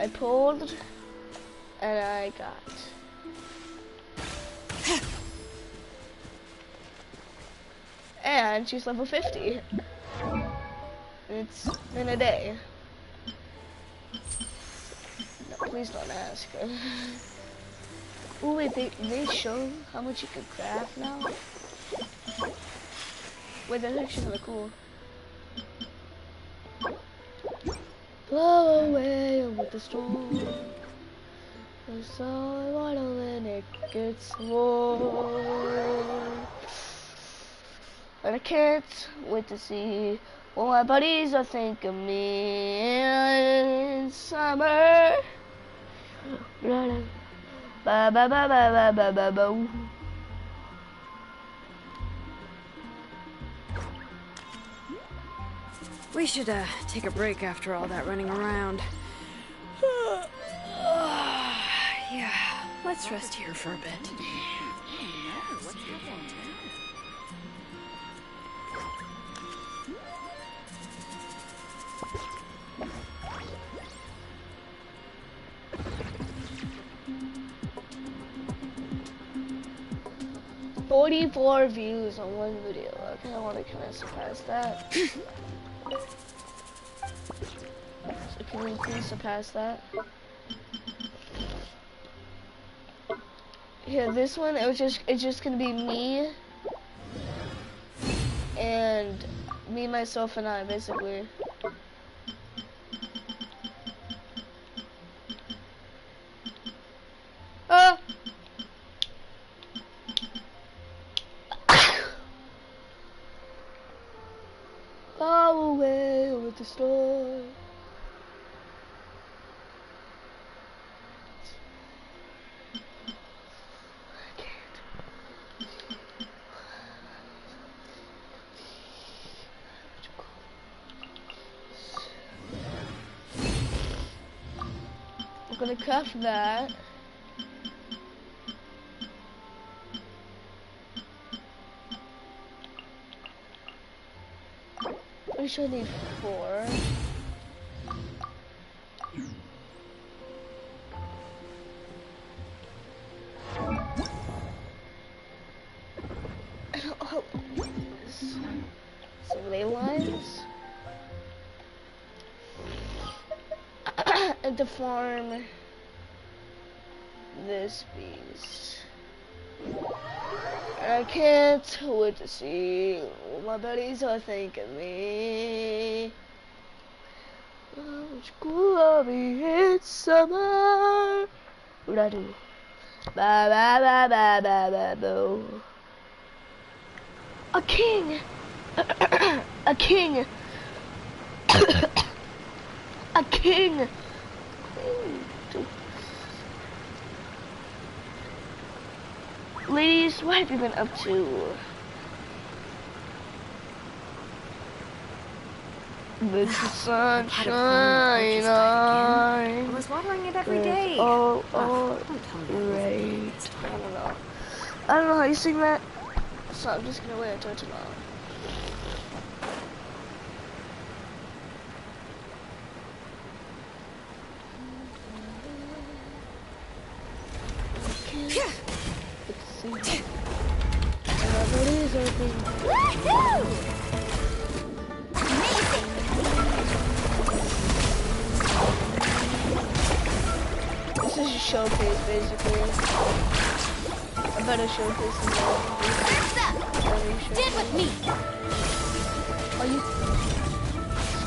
I pulled, and I got. And she's level 50. It's in a day. No, please don't ask her. Oh wait, they show how much you can craft now? Wait, that's actually really cool. Blow away with the storm. That's all I want when it gets warm. And I can't wait to see what my buddies are thinking of me in summer. Ba ba ba ba ba ba ba ba. We should take a break after all that running around. Yeah, let's rest here for a bit. 44 views on one video. Okay, I want to kind of surpass that. So can we please surpass that? Yeah, this one it's just gonna be me and me, myself, and I basically. Far away with the storm. I'm gonna craft that. We should need 4. Oh, some ley lines. And to farm this beast. I can't wait to see what my buddies are thinking of me. Oh, it's glory, it's summer. What do I do? Ba ba ba ba ba ba boo. A king! A king! A king! Ladies, what have you been up to? Let the sunshine on. I was watering it every day. Oh, Don't tell me that. great. I don't know how you sing that, so I'm just gonna wait until tomorrow. Everybody's open. Woohoo! This is a showcase, basically. I better showcase some more. Stand with me! Are you?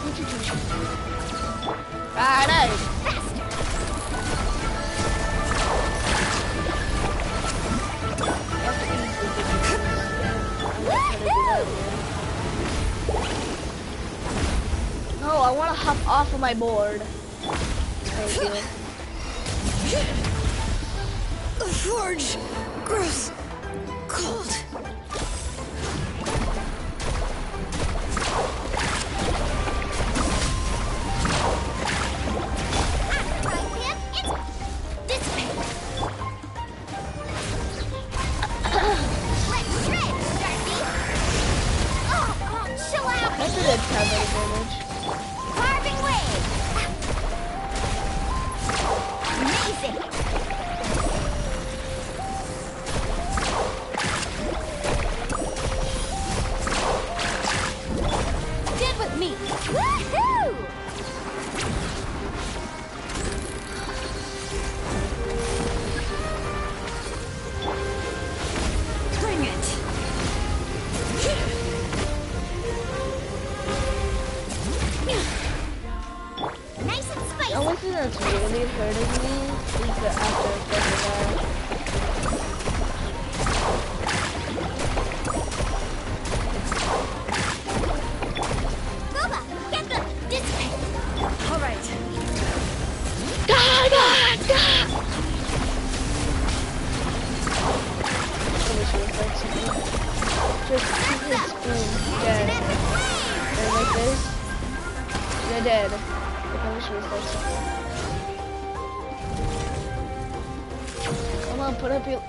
What you do? Nice. No, I want to hop off of my board. Thank you. The forge grows cold. me. Woohoo! Bring it. Nice and spicy. The only thing that's really hurting me is the after effect of that. Boba, get them this way. All right. God! Just keep his spoon dead. And like this, they're dead. The punishment is like something. Come on, put up your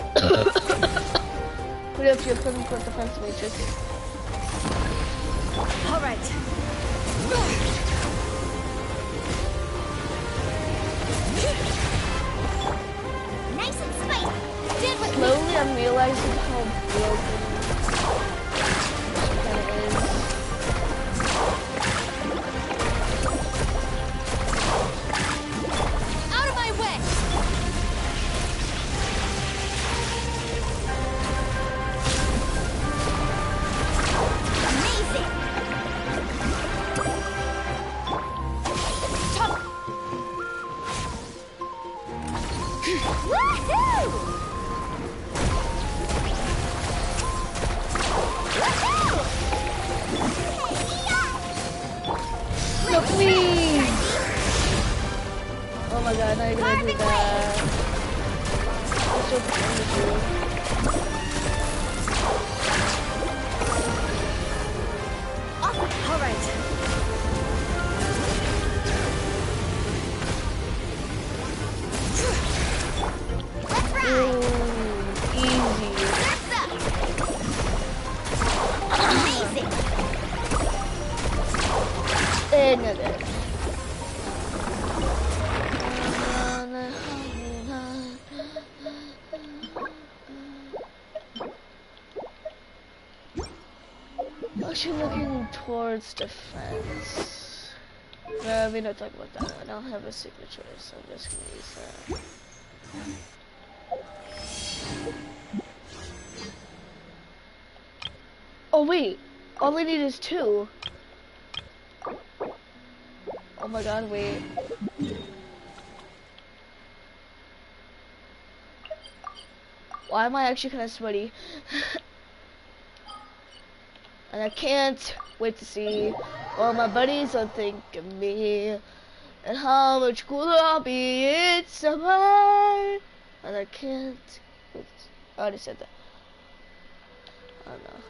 quote unquote defense matrix. All right. Nice and spicy. Did with me. Slowly I'm realizing how broken this kind of is. Out of my way. Amazing. Top. Woohoo! No, please! Oh my god, now you're gonna do that. I'm so proud of you. All right. Let's ride. Ooh, easy. Surf's up. Amazing. Another. Oh, she's looking towards defense. No, we don't talk about that. I don't have a signature, so I'm just gonna use that. Oh wait, all we need is 2. Oh my god, wait. Why am I actually kind of sweaty? And I can't wait to see what my buddies will think of me. And how much cooler I'll be in summer. And I can't. I already said that. I don't know.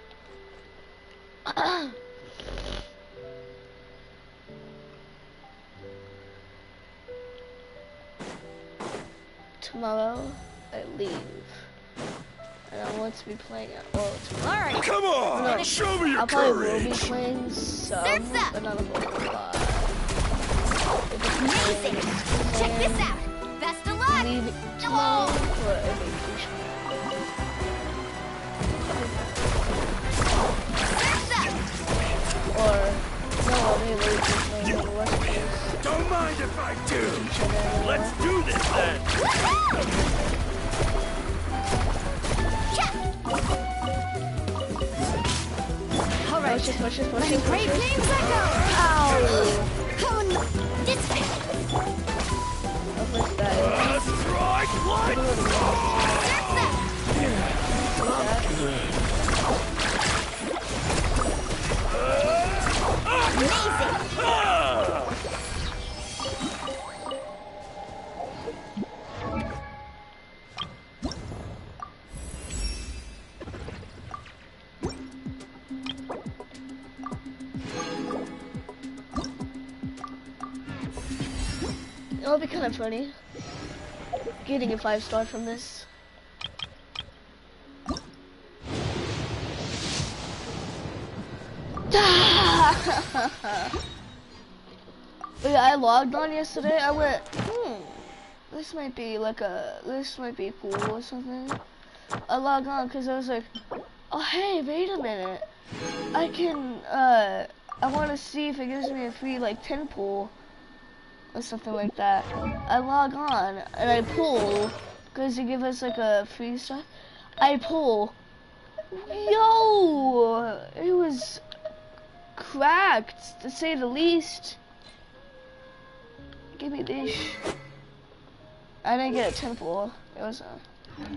Tomorrow I leave. And I want to be playing at all tomorrow. Alright. Come on, No, show me your I probably will be courage. playing some, Surf's up. but not a whole lot. Amazing. Check this out. Best of luck. Leave tomorrow for a vacation. Surf's up. Or, no, I'll be leaving for the West Coast. Don't mind if I do. Let's do this then. Woohoo! Check. All right. Push it. Great games I go. Ow! Come on. This way. I'll push that. Strike light. Surf's up. Amazing. It'll be kind of funny. Getting a 5-star from this. But yeah, I logged on yesterday. I went, this might be cool or something. I logged on because I was like, oh hey, wait a minute. I can I want to see if it gives me a free like 10 pull or something like that. I log on and I pull because they give us like a free stuff. I pull. Yo, it was cracked to say the least. Give me this. I didn't get a 10 pull. It was a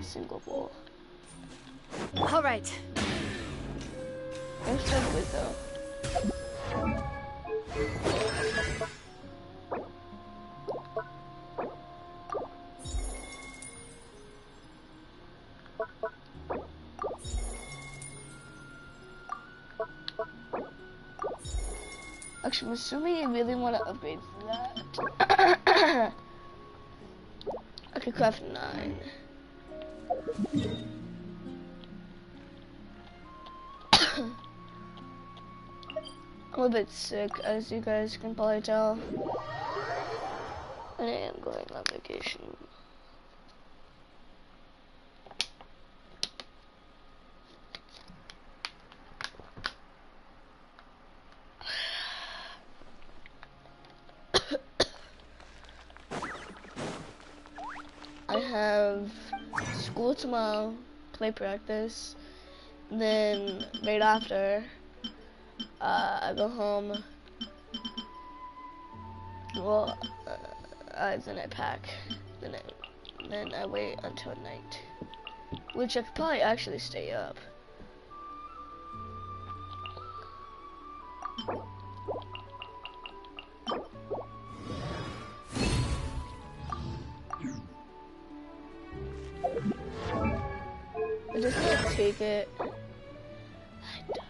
single pull. All right. It was so good though. Actually, I'm assuming you really want to upgrade that. I could craft 9. I'm a bit sick, as you guys can probably tell. And I am going on vacation. I have school tomorrow, play practice, and then right after, I go home. Well, then I pack. Then I wait until night, which I could probably actually stay up. It does not take it. It does.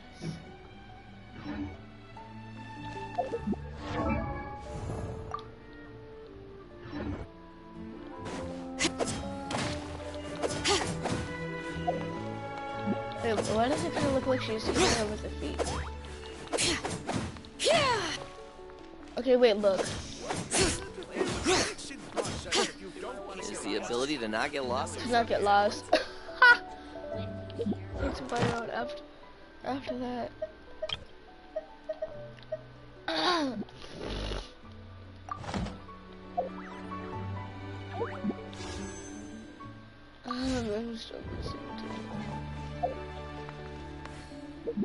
Wait, why does it kind of look like she's hitting her with her feet? Okay, wait, look. Is the ability to not get lost? To not get lost. Need to find out after that. I'm still missing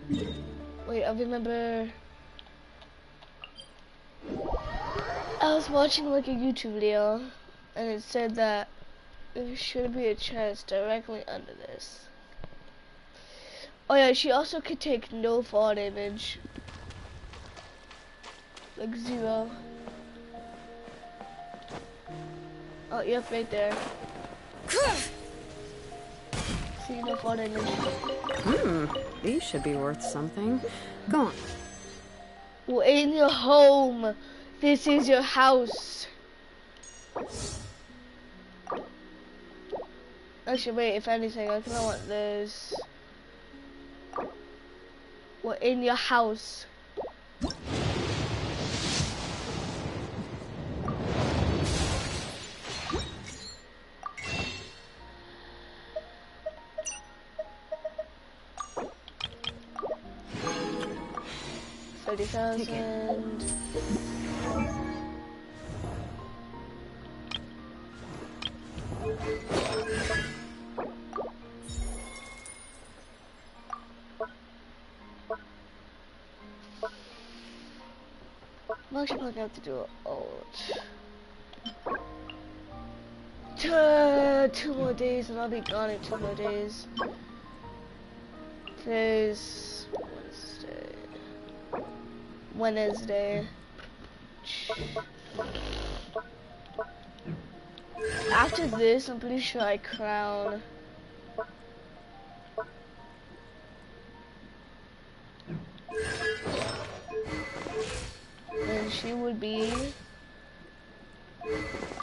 too. Wait, I remember. I was watching like a YouTube video, and it said that there should be a chest directly under this. Oh yeah, she also could take no fall damage. Like 0. Oh, yep, right there. See, no fall damage. These should be worth something. Go on. Well, in your home. This is your house. Actually, wait, if anything, I kinda want this. Well, in your house. $30,000. I'm actually probably gonna have to do it all. 2 more days and I'll be gone in 2 more days. Today's Wednesday. After this, I'm pretty sure I crown. And she would be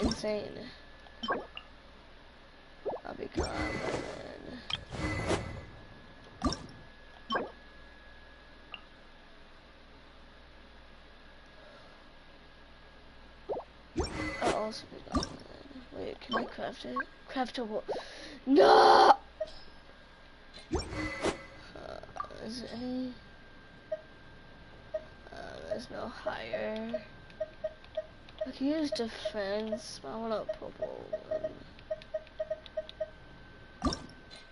insane. I'll be calm then. I'll also be gone then. Wait, can I craft it? Craftable. No! Is there any? is no higher. I can use defense, but I want a purple one.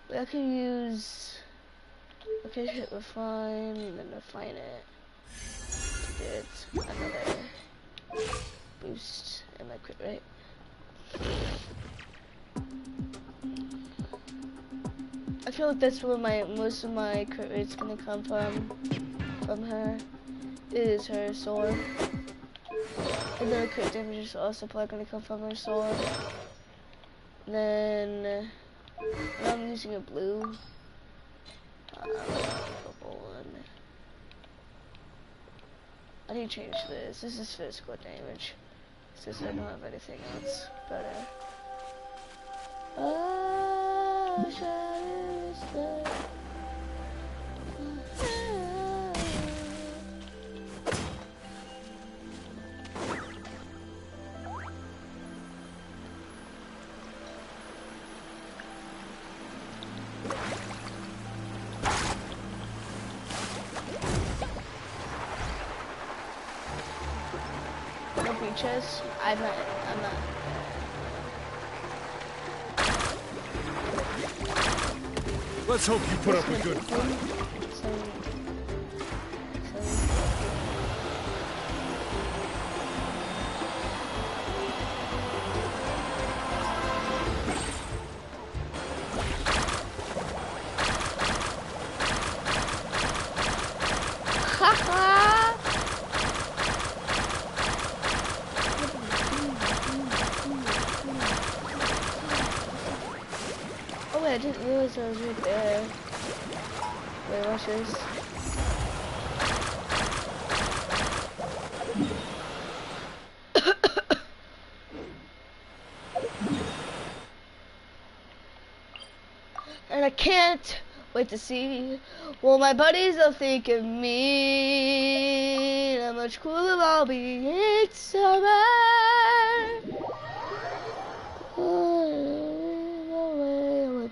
But I can use... Okay, hit refine, and then refine it. To get another boost in my crit rate. I feel like that's where most of my crit rate's gonna come from her. It is her sword. And then the crit damage is also probably gonna come from her sword. Then when I'm using a blue, purple one. I need to change this. This is physical damage. Since I don't have anything else better. No beaches. I'm not. Let's hope you put up a good fight. Oh wait, I didn't realize I was right there. Wait, watch this. And I can't wait to see what my buddies will think of me. How much cooler I'll be in summer.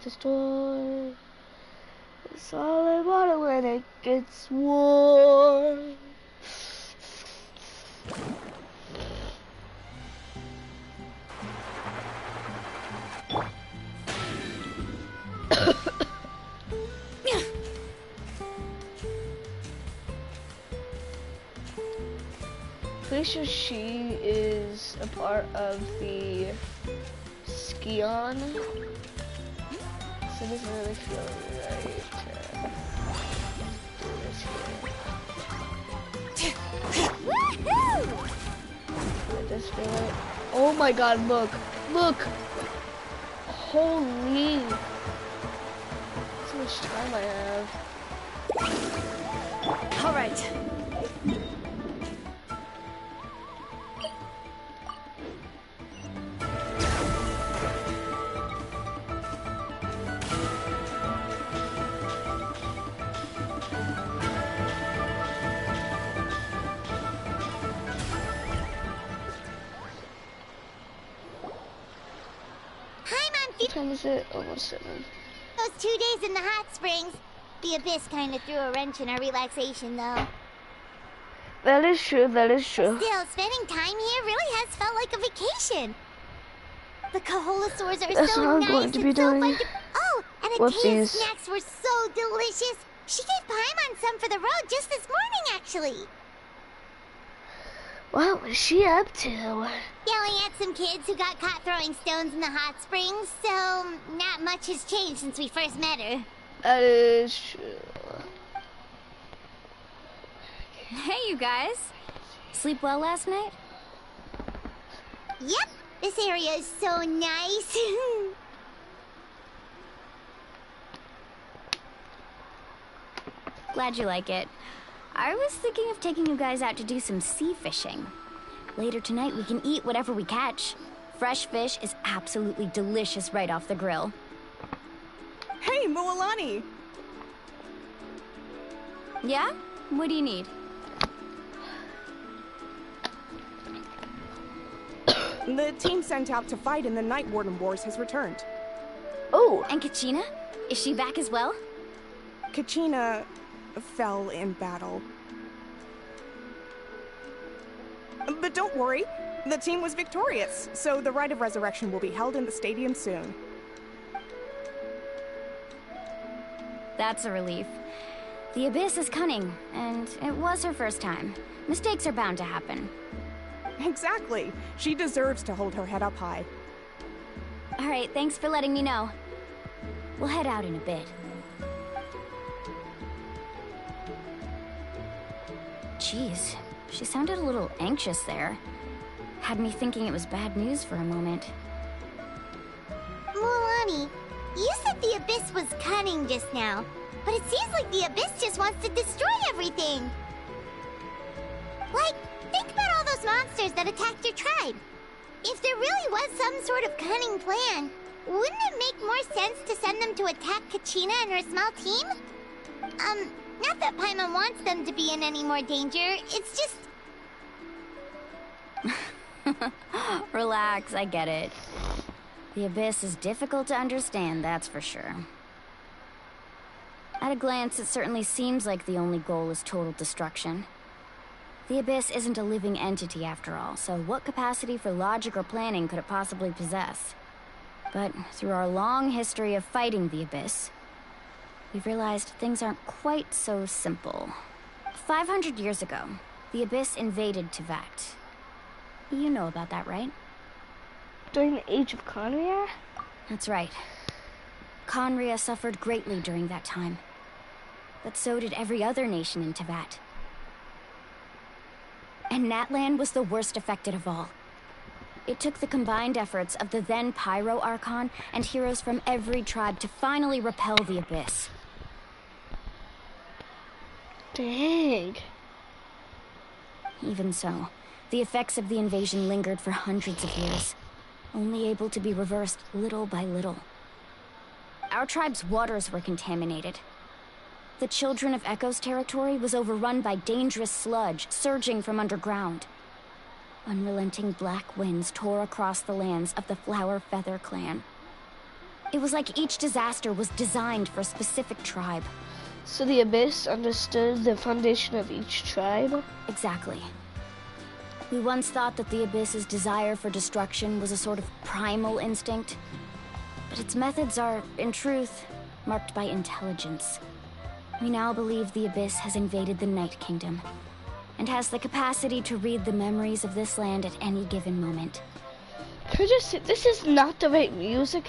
The store. It's all I want when it gets warm. Pretty sure she is a part of the Skion. So it doesn't really feel right to do this here. It does feel right. Oh my god, look! Look! Holy! That's how much time I have. Alright. What time is it? Almost 7. Those 2 days in the hot springs. The abyss kind of threw a wrench in our relaxation, though. That is true, that is true. Still, spending time here really has felt like a vacation. The Kaholasaurs are That's so what I'm nice going to be and so doing. fun to... Oh, and the tea and snacks were so delicious. She gave Paimon some for the road just this morning, actually. What was she up to? Yelling at some kids who got caught throwing stones in the hot springs, so not much has changed since we first met her. That is true. Hey, you guys. Sleep well last night? Yep, this area is so nice. Glad you like it. I was thinking of taking you guys out to do some sea fishing. Later tonight, we can eat whatever we catch. Fresh fish is absolutely delicious right off the grill. Hey, Moalani! Yeah? What do you need? The team sent out to fight in the Night Warden Wars has returned. Oh! And Kachina? Is she back as well? Kachina fell in battle. But don't worry, the team was victorious, so the rite of resurrection will be held in the stadium soon. That's a relief. The Abyss is cunning, and it was her first time. Mistakes are bound to happen. Exactly. She deserves to hold her head up high. Alright, thanks for letting me know. We'll head out in a bit. Jeez, she sounded a little anxious there. Had me thinking it was bad news for a moment. Mulani, you said the Abyss was cunning just now, but it seems like the Abyss just wants to destroy everything. Like, think about all those monsters that attacked your tribe. If there really was some sort of cunning plan, wouldn't it make more sense to send them to attack Kachina and her small team? Not that Paimon wants them to be in any more danger, it's just... Relax, I get it. The Abyss is difficult to understand, that's for sure. At a glance, it certainly seems like the only goal is total destruction. The Abyss isn't a living entity after all, so what capacity for logic or planning could it possibly possess? But through our long history of fighting the Abyss, we've realized things aren't quite so simple. 500 years ago, the Abyss invaded Teyvat. You know about that, right? During the Age of Conria? That's right. Conria suffered greatly during that time. But so did every other nation in Teyvat. And Natlan was the worst affected of all. It took the combined efforts of the then Pyro Archon and heroes from every tribe to finally repel the Abyss. Dang. Even so, the effects of the invasion lingered for hundreds of years, only able to be reversed little by little. Our tribe's waters were contaminated. The Children of Echo's territory was overrun by dangerous sludge surging from underground. Unrelenting black winds tore across the lands of the Flower Feather clan. It was like each disaster was designed for a specific tribe. So the Abyss understood the foundation of each tribe? Exactly. We once thought that the Abyss's desire for destruction was a sort of primal instinct. But its methods are, in truth, marked by intelligence. We now believe the Abyss has invaded the Night Kingdom, and has the capacity to read the memories of this land at any given moment. Could I just say, this is not the right music?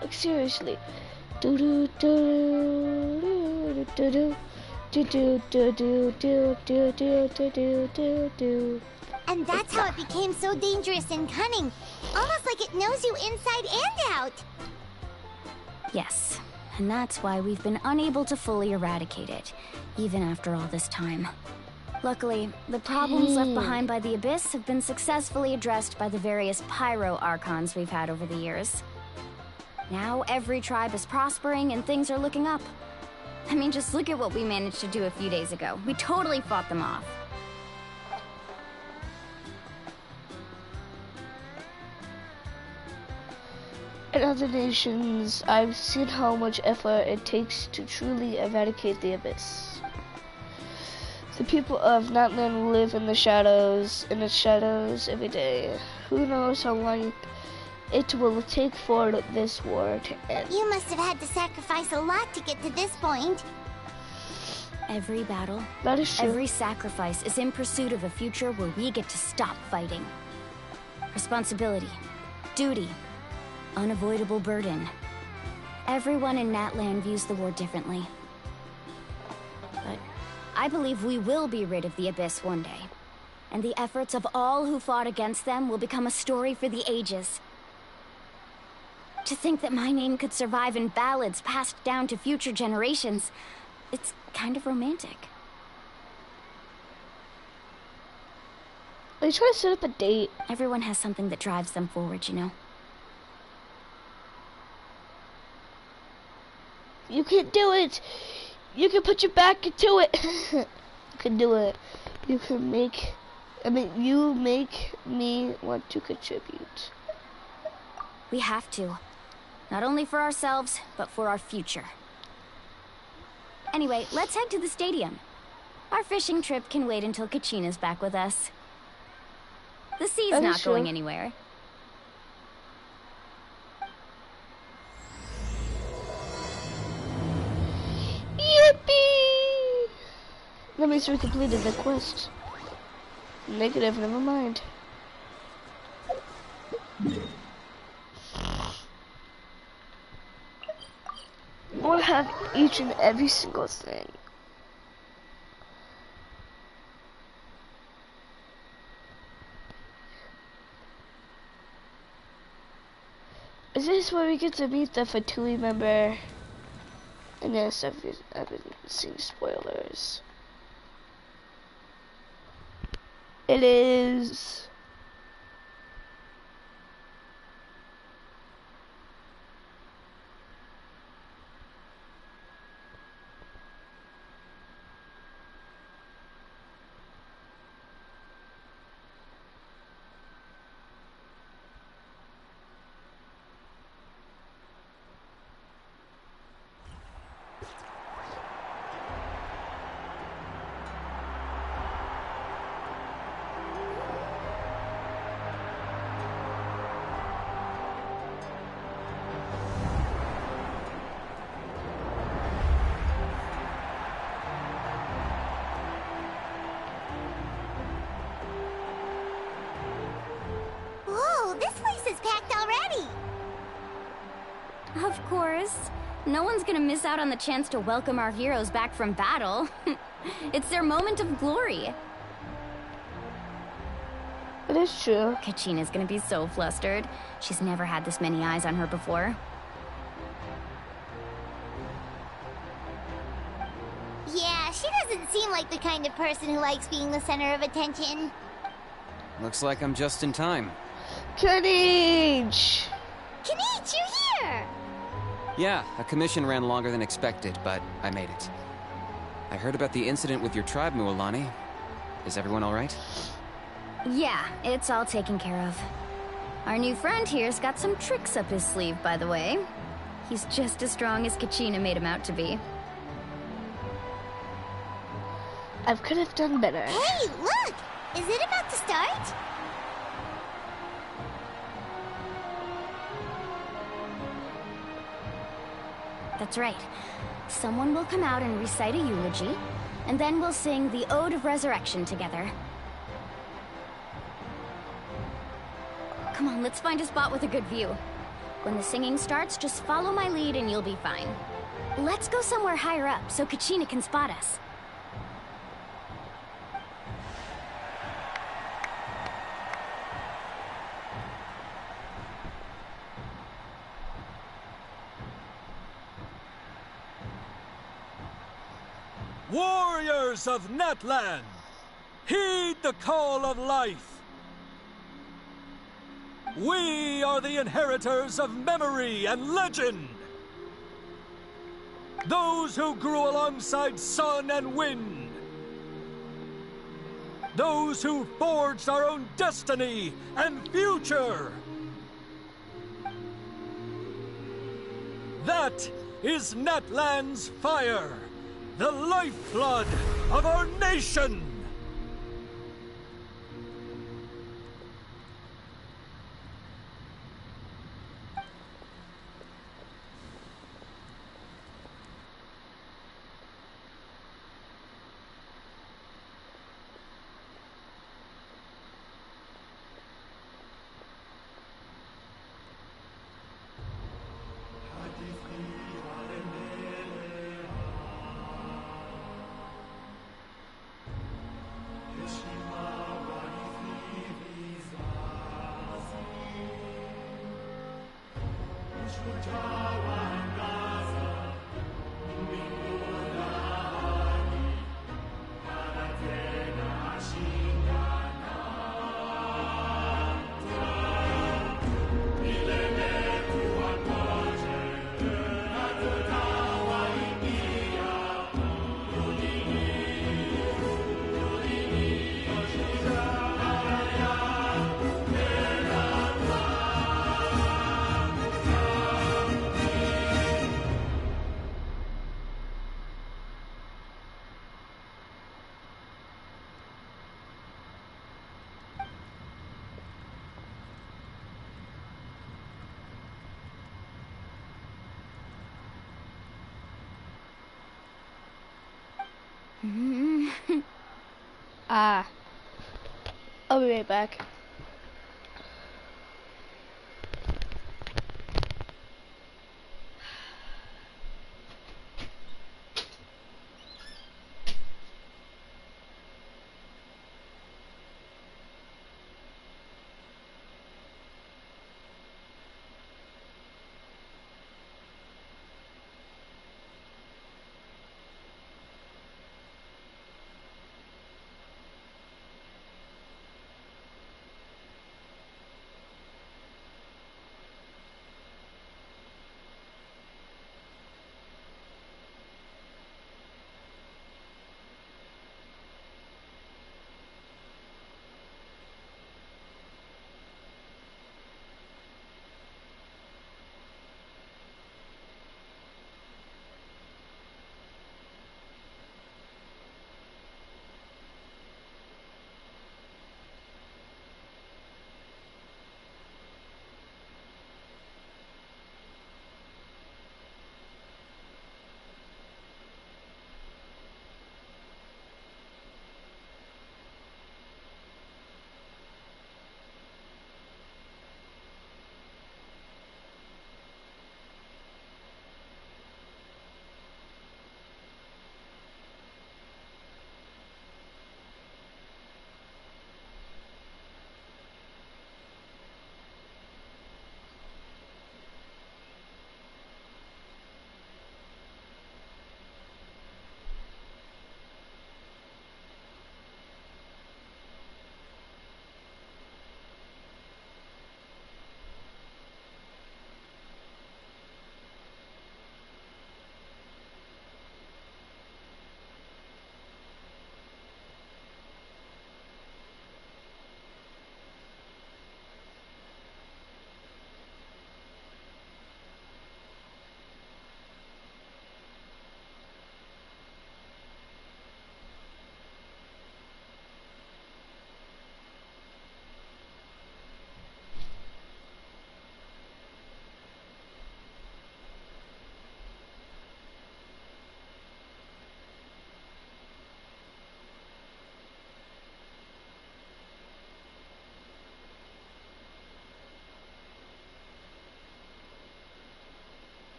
Like, seriously. Do do do do do do do do do do do do do do do do. And that's how it became so dangerous and cunning. Almost like it knows you inside and out. Yes, and that's why we've been unable to fully eradicate it, even after all this time. Luckily, the problems left behind by the Abyss have been successfully addressed by the various Pyro Archons we've had over the years. Now every tribe is prospering and things are looking up. I mean, just look at what we managed to do a few days ago. We totally fought them off. In other nations, I've seen how much effort it takes to truly eradicate the Abyss. The people of Natlan live in its shadows every day. Who knows how long it will take for this war to end. You must have had to sacrifice a lot to get to this point. Every battle, That is true. every sacrifice is in pursuit of a future where we get to stop fighting. Responsibility, duty, unavoidable burden. Everyone in Natlan views the war differently. But I believe we will be rid of the Abyss one day. And the efforts of all who fought against them will become a story for the ages. To think that my name could survive in ballads passed down to future generations, it's kind of romantic. Are you trying to set up a date? Everyone has something that drives them forward, you know? You can do it! You can put your back into it! You can do it. You can you make me want to contribute. We have to. Not only for ourselves, but for our future. Anyway, let's head to the stadium. Our fishing trip can wait until Kachina's back with us. The sea's That is not going true. anywhere. Yippee! That means we completed the quest. Negative, never mind. I want to have each and every single thing. Is this where we get to meet the Fatui member? And yes, I've been seeing spoilers. It is. Whoa, this place is packed already. Of course. No one's gonna miss out on the chance to welcome our heroes back from battle. It's their moment of glory. It is true. Kachina's gonna be so flustered. She's never had this many eyes on her before. Yeah, she doesn't seem like the kind of person who likes being the center of attention. Looks like I'm just in time. Kenichi! Kenichi, you're here! Yeah, a commission ran longer than expected, but I made it. I heard about the incident with your tribe, Mualani. Is everyone alright? Yeah, it's all taken care of. Our new friend here's got some tricks up his sleeve, by the way. He's just as strong as Kachina made him out to be. I could have done better. Hey, look! Is it about to start? That's right. Someone will come out and recite a eulogy, and then we'll sing the Ode of Resurrection together. Come on, let's find a spot with a good view. When the singing starts, just follow my lead and you'll be fine. Let's go somewhere higher up so Kachina can spot us. Warriors of Natlan, heed the call of life. We are the inheritors of memory and legend. Those who grew alongside sun and wind. Those who forged our own destiny and future. That is Natlan's fire, the lifeblood of our nation! Ah. I'll be right back.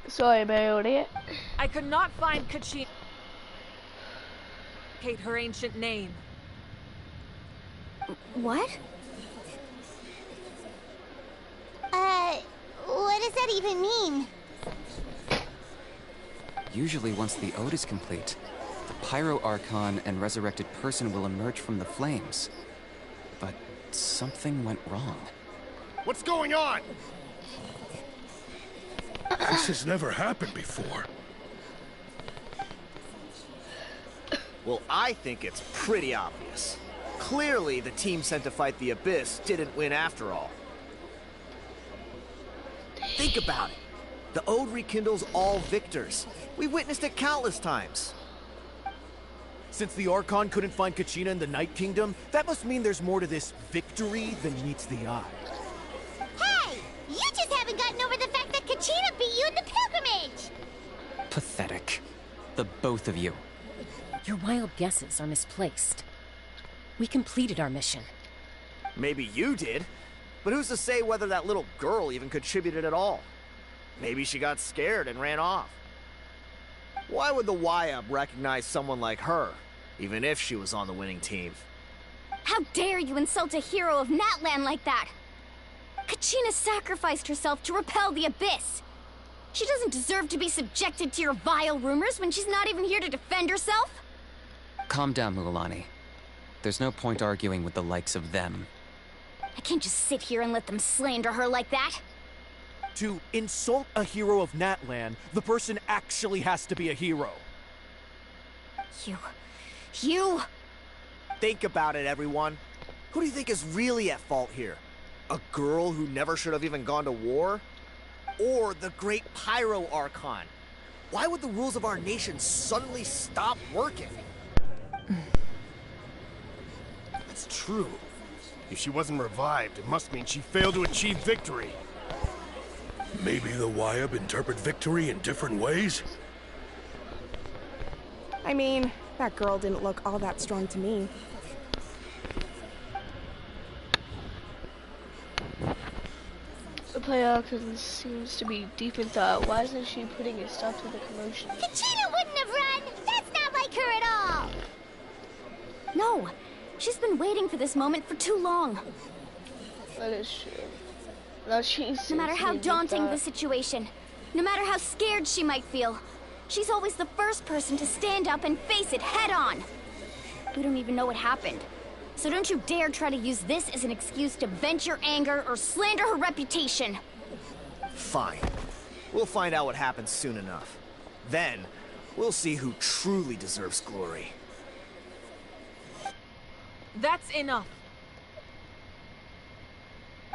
Sorry about it. I could not find Kachina. Her ancient name. What? What does that even mean? Usually once the ode is complete, the Pyro Archon and resurrected person will emerge from the flames. But something went wrong. What's going on? This has never happened before. Well, I think it's pretty obvious. Clearly, the team sent to fight the Abyss didn't win after all. Think about it. The Ode rekindles all victors. We've witnessed it countless times. Since the Archon couldn't find Kachina in the Night Kingdom, that must mean there's more to this victory than meets the eye. Hey! You just haven't gotten over the fact that Kachina beat you in the pilgrimage! Pathetic. The both of you. Your wild guesses are misplaced. We completed our mission. Maybe you did, but who's to say whether that little girl even contributed at all? Maybe she got scared and ran off. Why would the YUB recognize someone like her, even if she was on the winning team? How dare you insult a hero of Natlan like that? Kachina sacrificed herself to repel the Abyss. She doesn't deserve to be subjected to your vile rumors when she's not even here to defend herself. Calm down, Mualani. There's no point arguing with the likes of them. I can't just sit here and let them slander her like that. To insult a hero of Natlan, the person actually has to be a hero. You... Think about it, everyone. Who do you think is really at fault here? A girl who never should have even gone to war? Or the great Pyro Archon? Why would the rules of our nation suddenly stop working? It's true. If she wasn't revived, it must mean she failed to achieve victory. Maybe the YUB interpret victory in different ways? I mean, that girl didn't look all that strong to me. The player seems to be deep in thought. Why isn't she putting a stop to the commotion? Kachina wouldn't have run! That's not like her at all! No, she's been waiting for this moment for too long. That is true. Now No matter how daunting the situation, no matter how scared she might feel, she's always the first person to stand up and face it head on. We don't even know what happened. So don't you dare try to use this as an excuse to vent your anger or slander her reputation. Fine. We'll find out what happens soon enough. Then, we'll see who truly deserves glory. That's enough.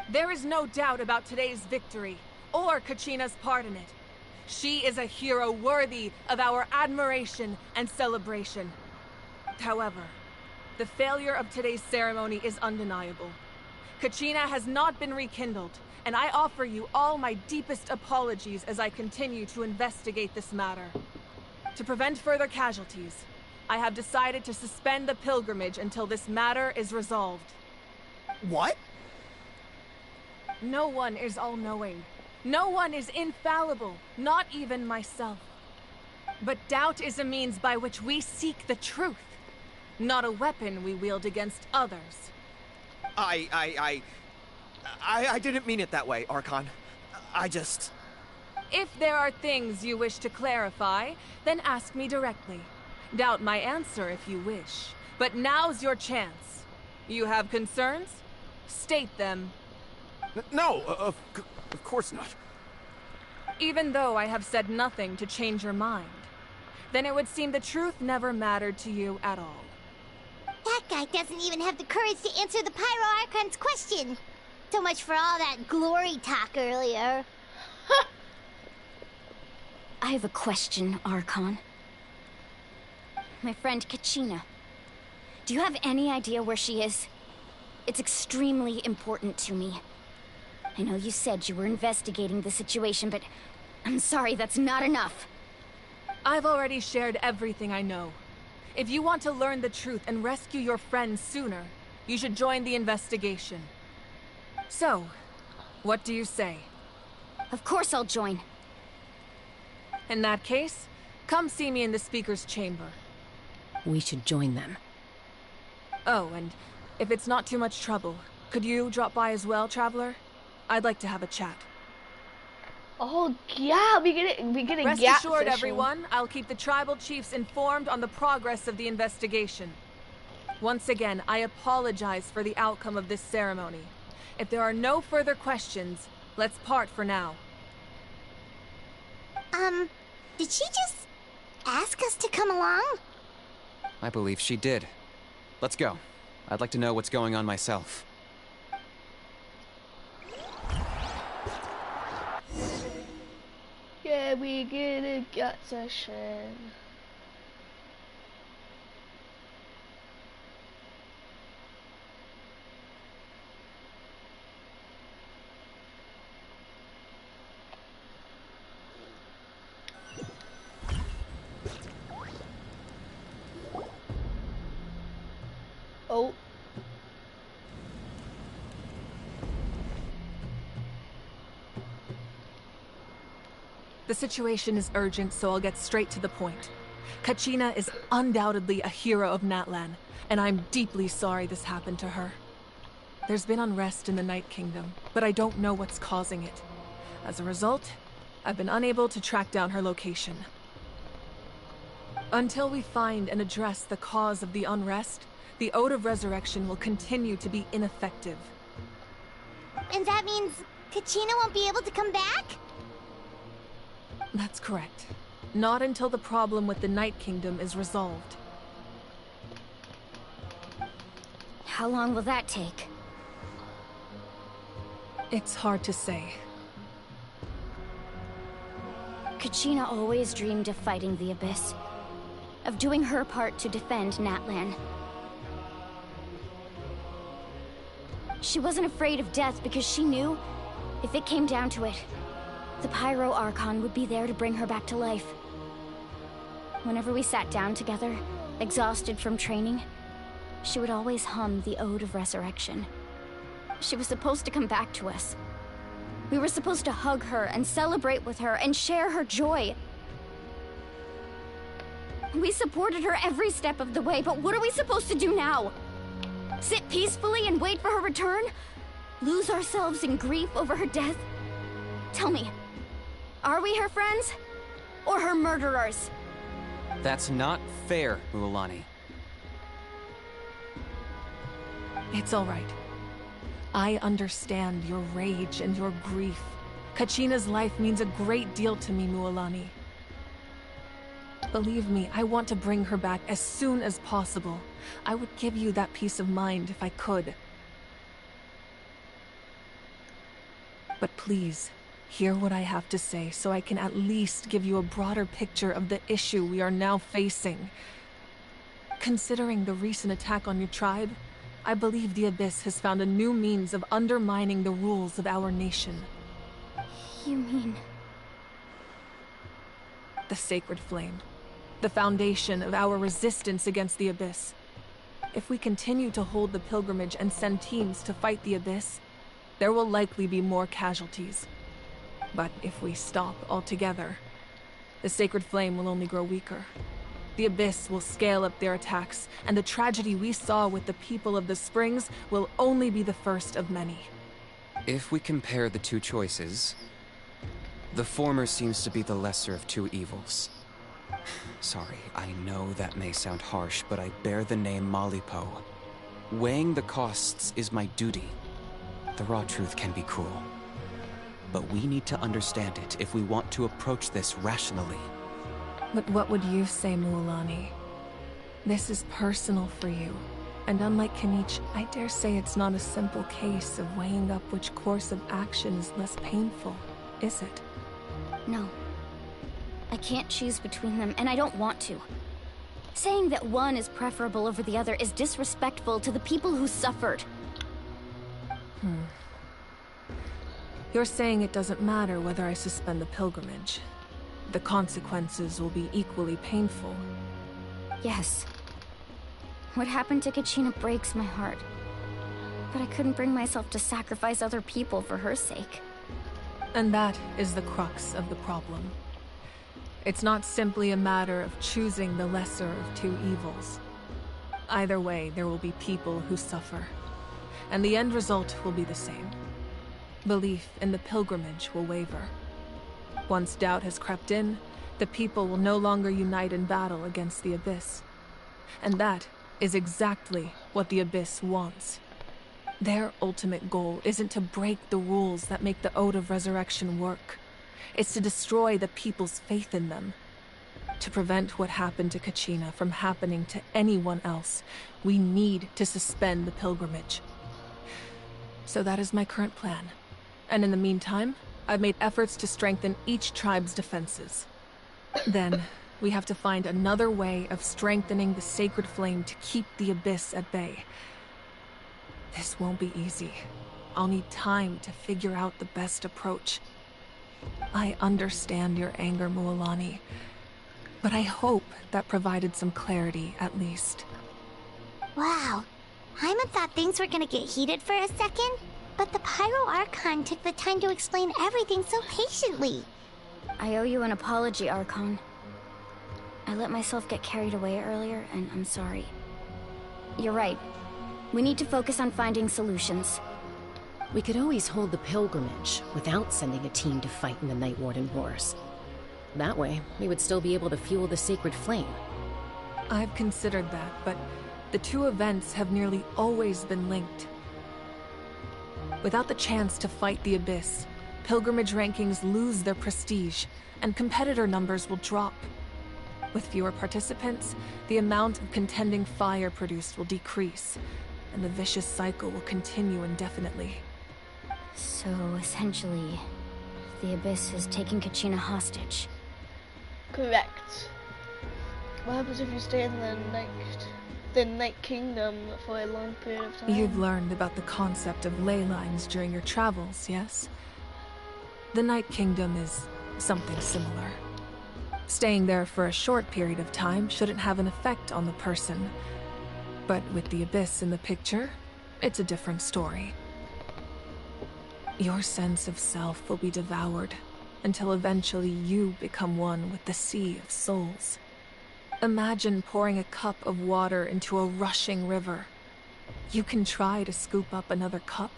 There is no doubt about today's victory, or Kachina's part in it. She is a hero worthy of our admiration and celebration. However, the failure of today's ceremony is undeniable. Kachina has not been rekindled, and I offer you all my deepest apologies as I continue to investigate this matter. To prevent further casualties, I have decided to suspend the pilgrimage until this matter is resolved. What? No one is all-knowing. No one is infallible, not even myself. But doubt is a means by which we seek the truth, not a weapon we wield against others. I didn't mean it that way, Archon. I just... If there are things you wish to clarify, then ask me directly. Doubt my answer if you wish. But now's your chance. You have concerns? State them. No, of course not. Even though I have said nothing to change your mind, then it would seem the truth never mattered to you at all. That guy doesn't even have the courage to answer the Pyro Archon's question. So much for all that glory talk earlier. I have a question, Archon. My friend Kachina. Do you have any idea where she is? It's extremely important to me. I know you said you were investigating the situation, but I'm sorry, that's not enough. I've already shared everything I know. If you want to learn the truth and rescue your friends sooner, you should join the investigation. So, what do you say? Of course I'll join. In that case, come see me in the speaker's chamber. We should join them. Oh, and if it's not too much trouble, could you drop by as well, Traveler? I'd like to have a chat. Oh yeah, we get a Rest gap assured, session. everyone, I'll keep the tribal chiefs informed on the progress of the investigation. Once again, I apologize for the outcome of this ceremony. If there are no further questions, let's part for now. Did she just ask us to come along? I believe she did. Let's go. I'd like to know what's going on myself. Yeah, we get a gut session. Oh. The situation is urgent, so I'll get straight to the point. Kachina is undoubtedly a hero of Natlan, and I'm deeply sorry this happened to her. There's been unrest in the Night Kingdom, but I don't know what's causing it. As a result, I've been unable to track down her location. Until we find and address the cause of the unrest, the Ode of Resurrection will continue to be ineffective. And that means Kachina won't be able to come back? That's correct. Not until the problem with the Night Kingdom is resolved. How long will that take? It's hard to say. Kachina always dreamed of fighting the Abyss. Of doing her part to defend Natlan. She wasn't afraid of death because she knew, if it came down to it, the Pyro Archon would be there to bring her back to life. Whenever we sat down together, exhausted from training, she would always hum the Ode of Resurrection. She was supposed to come back to us. We were supposed to hug her and celebrate with her and share her joy. We supported her every step of the way, but what are we supposed to do now? Sit peacefully and wait for her return? Lose ourselves in grief over her death? Tell me, are we her friends? Or her murderers? That's not fair, Mualani. It's all right. I understand your rage and your grief. Kachina's life means a great deal to me, Mualani. Believe me, I want to bring her back as soon as possible. I would give you that peace of mind if I could. But please, hear what I have to say so I can at least give you a broader picture of the issue we are now facing. Considering the recent attack on your tribe, I believe the Abyss has found a new means of undermining the rules of our nation. You mean... the Sacred Flame. The foundation of our resistance against the Abyss. If we continue to hold the pilgrimage and send teams to fight the Abyss, there will likely be more casualties. But if we stop altogether, the Sacred Flame will only grow weaker. The Abyss will scale up their attacks, and the tragedy we saw with the people of the Springs will only be the first of many. If we compare the two choices, the former seems to be the lesser of two evils. Sorry, I know that may sound harsh, but I bear the name Malipo. Weighing the costs is my duty. The raw truth can be cruel. But we need to understand it if we want to approach this rationally. But what would you say, Mualani? This is personal for you. And unlike Kinich, I dare say it's not a simple case of weighing up which course of action is less painful, is it? No. I can't choose between them, and I don't want to. Saying that one is preferable over the other is disrespectful to the people who suffered. You're saying it doesn't matter whether I suspend the pilgrimage. The consequences will be equally painful. Yes. What happened to Kachina breaks my heart. But I couldn't bring myself to sacrifice other people for her sake. And that is the crux of the problem. It's not simply a matter of choosing the lesser of two evils. Either way, there will be people who suffer, and the end result will be the same. Belief in the pilgrimage will waver. Once doubt has crept in, the people will no longer unite in battle against the Abyss. And that is exactly what the Abyss wants. Their ultimate goal isn't to break the rules that make the Ode of Resurrection work. It's to destroy the people's faith in them. To prevent what happened to Kachina from happening to anyone else, we need to suspend the pilgrimage. So that is my current plan. And in the meantime, I've made efforts to strengthen each tribe's defenses. Then, we have to find another way of strengthening the sacred flame to keep the Abyss at bay. This won't be easy. I'll need time to figure out the best approach. I understand your anger, Mualani, but I hope that provided some clarity, at least. Wow. Hyman thought things were gonna get heated for a second, but the Pyro Archon took the time to explain everything so patiently. I owe you an apology, Archon. I let myself get carried away earlier, and I'm sorry. You're right. We need to focus on finding solutions. We could always hold the pilgrimage without sending a team to fight in the Night Warden Wars. That way, we would still be able to fuel the sacred flame. I've considered that, but the two events have nearly always been linked. Without the chance to fight the Abyss, pilgrimage rankings lose their prestige, and competitor numbers will drop. With fewer participants, the amount of contending fire produced will decrease, and the vicious cycle will continue indefinitely. So, essentially, the Abyss is taking Kachina hostage. Correct. What happens if you stay in the Night Kingdom for a long period of time? You've learned about the concept of ley lines during your travels, yes? The Night Kingdom is something similar. Staying there for a short period of time shouldn't have an effect on the person. But with the Abyss in the picture, it's a different story. Your sense of self will be devoured, until eventually you become one with the Sea of Souls. Imagine pouring a cup of water into a rushing river. You can try to scoop up another cup,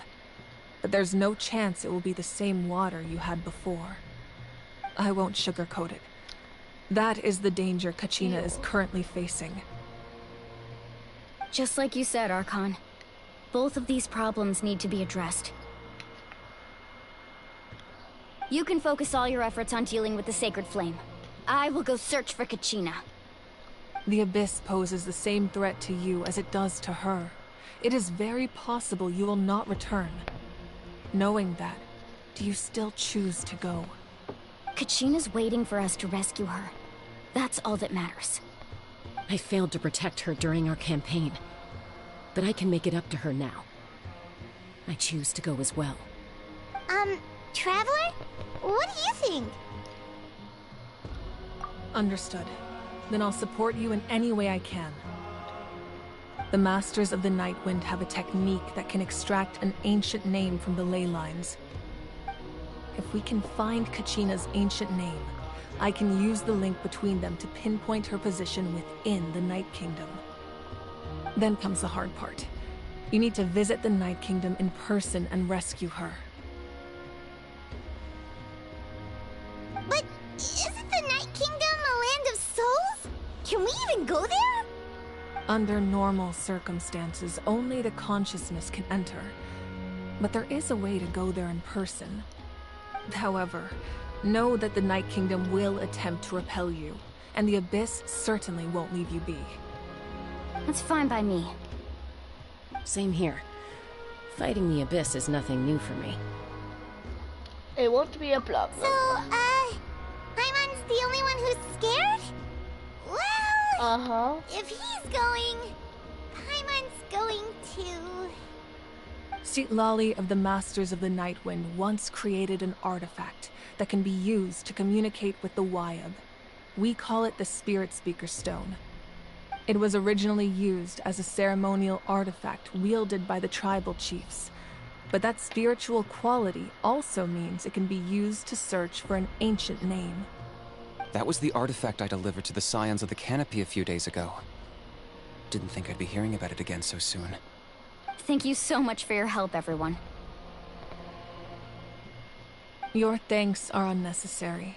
but there's no chance it will be the same water you had before. I won't sugarcoat it. That is the danger Kachina is currently facing. Just like you said, Archon. Both of these problems need to be addressed. You can focus all your efforts on dealing with the Sacred Flame. I will go search for Kachina. The Abyss poses the same threat to you as it does to her. It is very possible you will not return. Knowing that, do you still choose to go? Kachina's waiting for us to rescue her. That's all that matters. I failed to protect her during our campaign, but I can make it up to her now. I choose to go as well. Traveler? What do you think? Understood. Then I'll support you in any way I can. The Masters of the Nightwind have a technique that can extract an ancient name from the ley lines. If we can find Kachina's ancient name, I can use the link between them to pinpoint her position within the Night Kingdom. Then comes the hard part. You need to visit the Night Kingdom in person and rescue her. But isn't the Night Kingdom a land of souls? Can we even go there? Under normal circumstances, only the consciousness can enter. But there is a way to go there in person. However, know that the Night Kingdom will attempt to repel you, and the Abyss certainly won't leave you be. That's fine by me. Same here. Fighting the Abyss is nothing new for me. It won't be a problem. So, Paimon's the only one who's scared? Well, if he's going, Paimon's going too. Citlali of the Masters of the Nightwind once created an artifact that can be used to communicate with the Wyab. We call it the Spirit Speaker Stone. It was originally used as a ceremonial artifact wielded by the tribal chiefs. But that spiritual quality also means it can be used to search for an ancient name. That was the artifact I delivered to the Scions of the Canopy a few days ago. Didn't think I'd be hearing about it again so soon. Thank you so much for your help, everyone. Your thanks are unnecessary.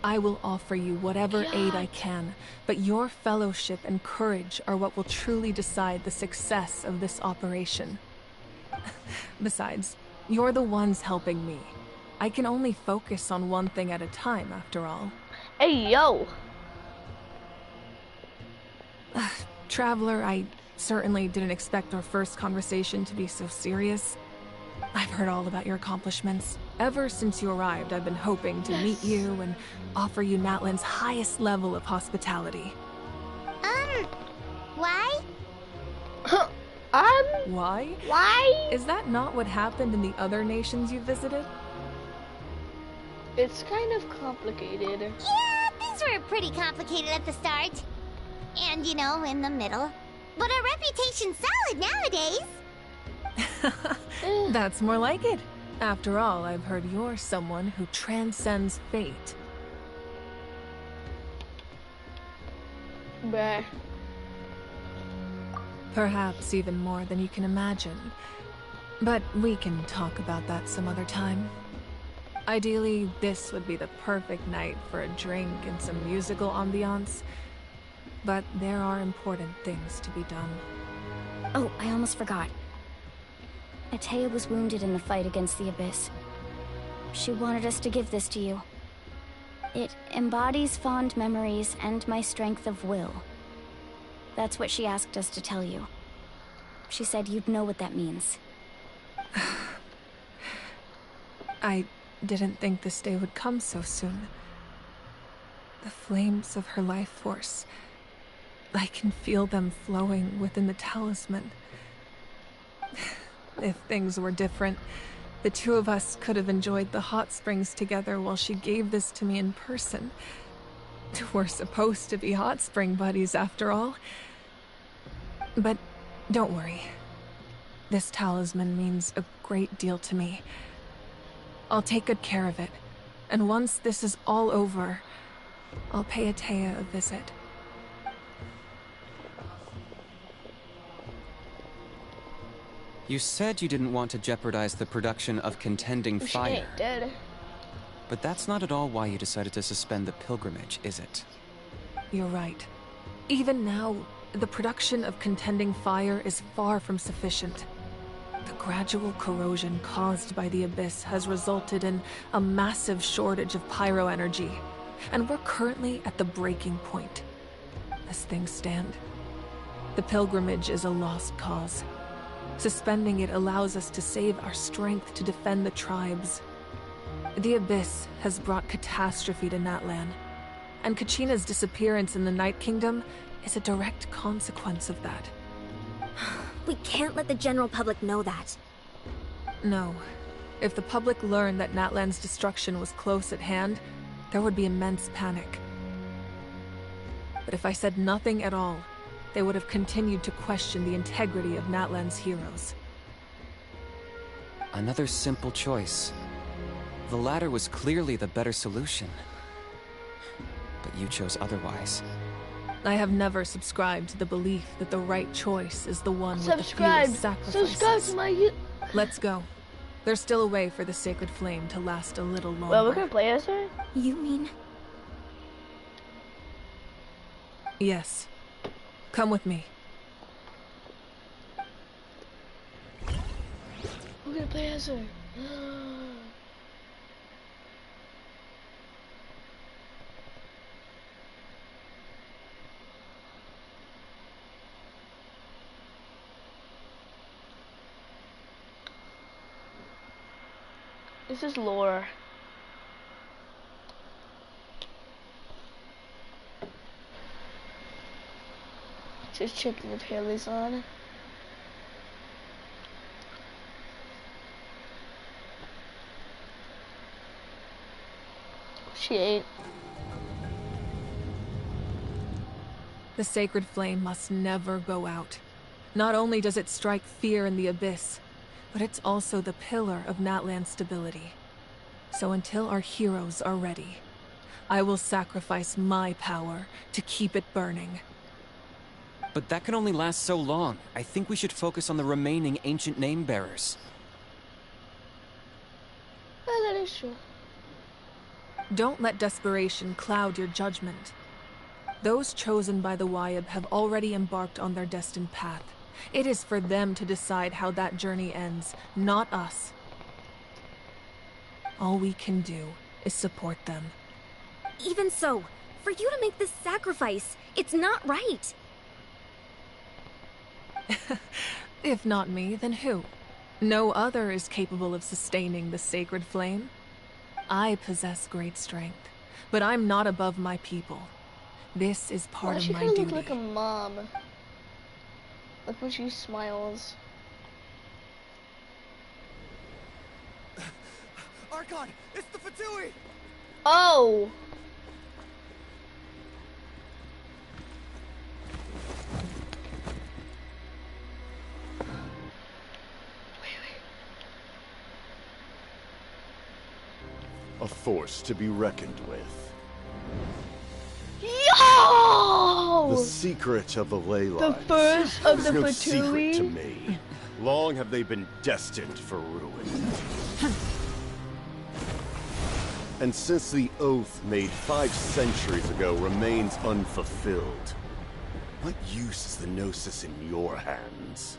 I will offer you whatever aid I can, but your fellowship and courage are what will truly decide the success of this operation. Besides, you're the ones helping me. I can only focus on one thing at a time, after all. Hey, yo! Traveler, I certainly didn't expect our first conversation to be so serious. I've heard all about your accomplishments. Ever since you arrived, I've been hoping to meet you and offer you Natlan's highest level of hospitality. Why? Why? Why? Is that not what happened in the other nations you visited? It's kind of complicated. Yeah, things were pretty complicated at the start. And, you know, in the middle. But our reputation's solid nowadays. That's more like it. After all, I've heard you're someone who transcends fate. Bah. Perhaps even more than you can imagine. But we can talk about that some other time. Ideally, this would be the perfect night for a drink and some musical ambiance. But there are important things to be done. Oh, I almost forgot. Atea was wounded in the fight against the Abyss. She wanted us to give this to you. It embodies fond memories and my strength of will. That's what she asked us to tell you. She said you'd know what that means. I didn't think this day would come so soon. The flames of her life force. I can feel them flowing within the talisman. If things were different, the two of us could have enjoyed the hot springs together while she gave this to me in person. We're supposed to be hot spring buddies after all. But don't worry. This talisman means a great deal to me. I'll take good care of it. And once this is all over, I'll pay Atea a visit. You said you didn't want to jeopardize the production of contending fire. She ain't dead. But that's not at all why you decided to suspend the pilgrimage, is it? You're right. Even now, the production of contending fire is far from sufficient. The gradual corrosion caused by the Abyss has resulted in a massive shortage of pyro energy, and we're currently at the breaking point. As things stand, the pilgrimage is a lost cause. Suspending it allows us to save our strength to defend the tribes. The Abyss has brought catastrophe to Natlan, and Kachina's disappearance in the Night Kingdom is a direct consequence of that. We can't let the general public know that. No. If the public learned that Natlan's destruction was close at hand, there would be immense panic. But if I said nothing at all, they would have continued to question the integrity of Natlan's heroes. Another simple choice. The latter was clearly the better solution. But you chose otherwise. I have never subscribed to the belief that the right choice is the one with the Subscribe. fewest sacrifices. Subscribe to my Let's go. There's still a way for the sacred flame to last a little longer. Well, we're gonna play as her? You mean? Yes. Come with me. We're gonna play as her. This is lore. Just checking if Haley's on. She ain't. The sacred flame must never go out. Not only does it strike fear in the Abyss, but it's also the pillar of Natlan's stability. So until our heroes are ready, I will sacrifice my power to keep it burning. But that can only last so long. I think we should focus on the remaining ancient name bearers. Oh, that is true. Don't let desperation cloud your judgment. Those chosen by the Wyab have already embarked on their destined path. It is for them to decide how that journey ends, not us. All we can do is support them. Even so, for you to make this sacrifice, it's not right. If not me, then who? No other is capable of sustaining the sacred flame. I possess great strength, but I'm not above my people. This is part of my duty. She kind of look like a mom. Like when she smiles. Archon, it's the Fatui! Oh! A force to be reckoned with. Yo! The secret of the ley lines. The first of the no Fatui? secret to me. Long have they been destined for ruin. And since the oath made 5 centuries ago remains unfulfilled, what use is the Gnosis in your hands?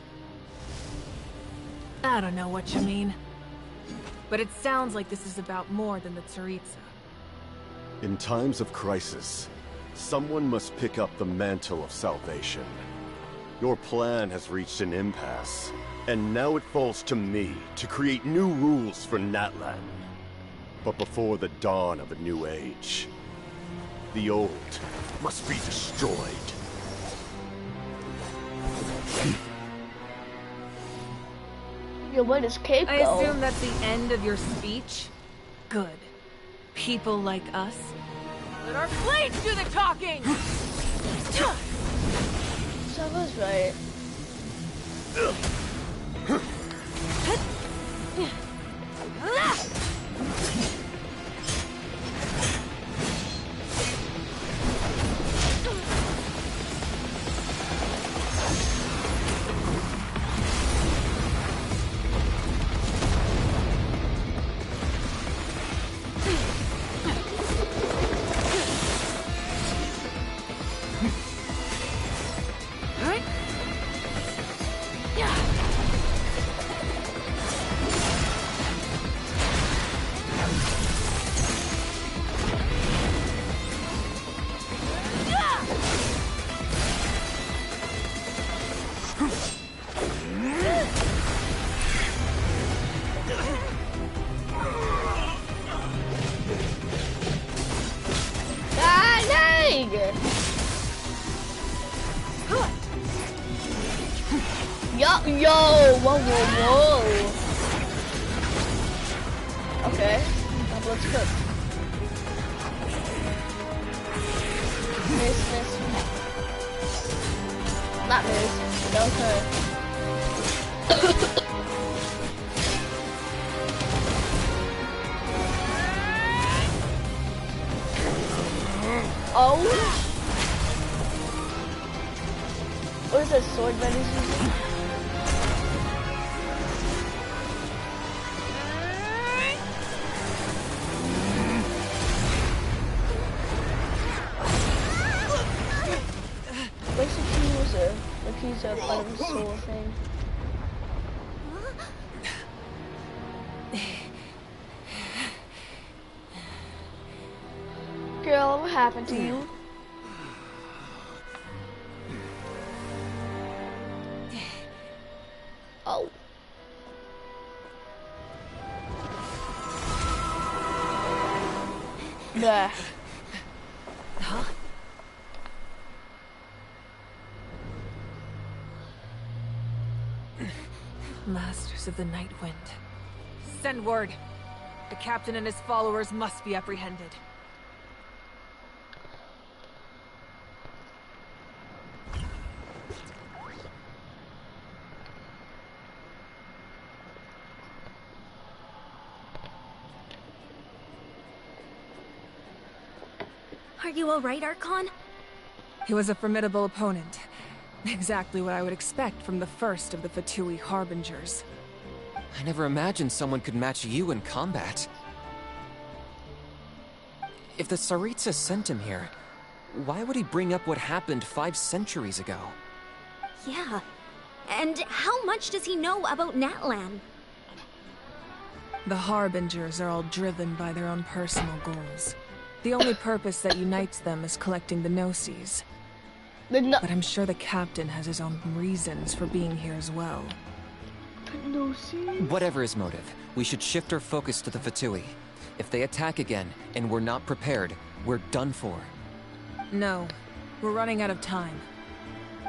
I don't know what you mean. But it sounds like this is about more than the Tsaritsa. In times of crisis, someone must pick up the mantle of salvation. Your plan has reached an impasse, and now it falls to me to create new rules for Natlan. But before the dawn of a new age, the old must be destroyed. Yo, where does Cape I go? assume that's the end of your speech? Good. People like us. Let our blades do the talking! Someone's right. Yo, whoa, whoa, whoa. Okay, let's cook. Miss. Not miss, okay. Oh. What is that sword that he's using? He's a part of the soul thing. Girl, what happened to you? Oh. Bah. Huh? Masters of the Night Wind. Send word. The captain and his followers must be apprehended. Are you alright, Archon? He was a formidable opponent. Exactly what I would expect from the first of the Fatui Harbingers. I never imagined someone could match you in combat. If the Tsaritsa sent him here, why would he bring up what happened 5 centuries ago? Yeah. And how much does he know about Natlan? The Harbingers are all driven by their own personal goals. The only purpose that unites them is collecting the Gnosis. But I'm sure the captain has his own reasons for being here as well. Whatever his motive, we should shift our focus to the Fatui. If they attack again, and we're not prepared, we're done for. No, we're running out of time.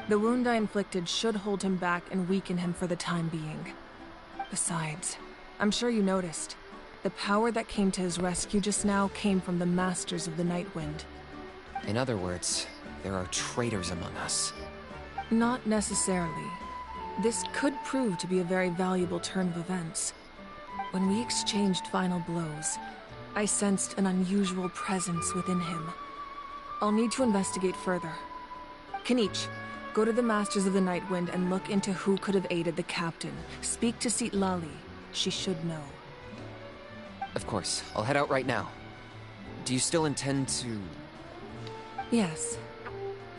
The wound I inflicted should hold him back and weaken him for the time being. Besides, I'm sure you noticed, the power that came to his rescue just now came from the Masters of the Nightwind. In other words, there are traitors among us. Not necessarily. This could prove to be a very valuable turn of events. When we exchanged final blows, I sensed an unusual presence within him. I'll need to investigate further. Kanich, go to the Masters of the Nightwind and look into who could have aided the captain. Speak to Citlali. She should know. Of course, I'll head out right now. Do you still intend to... Yes,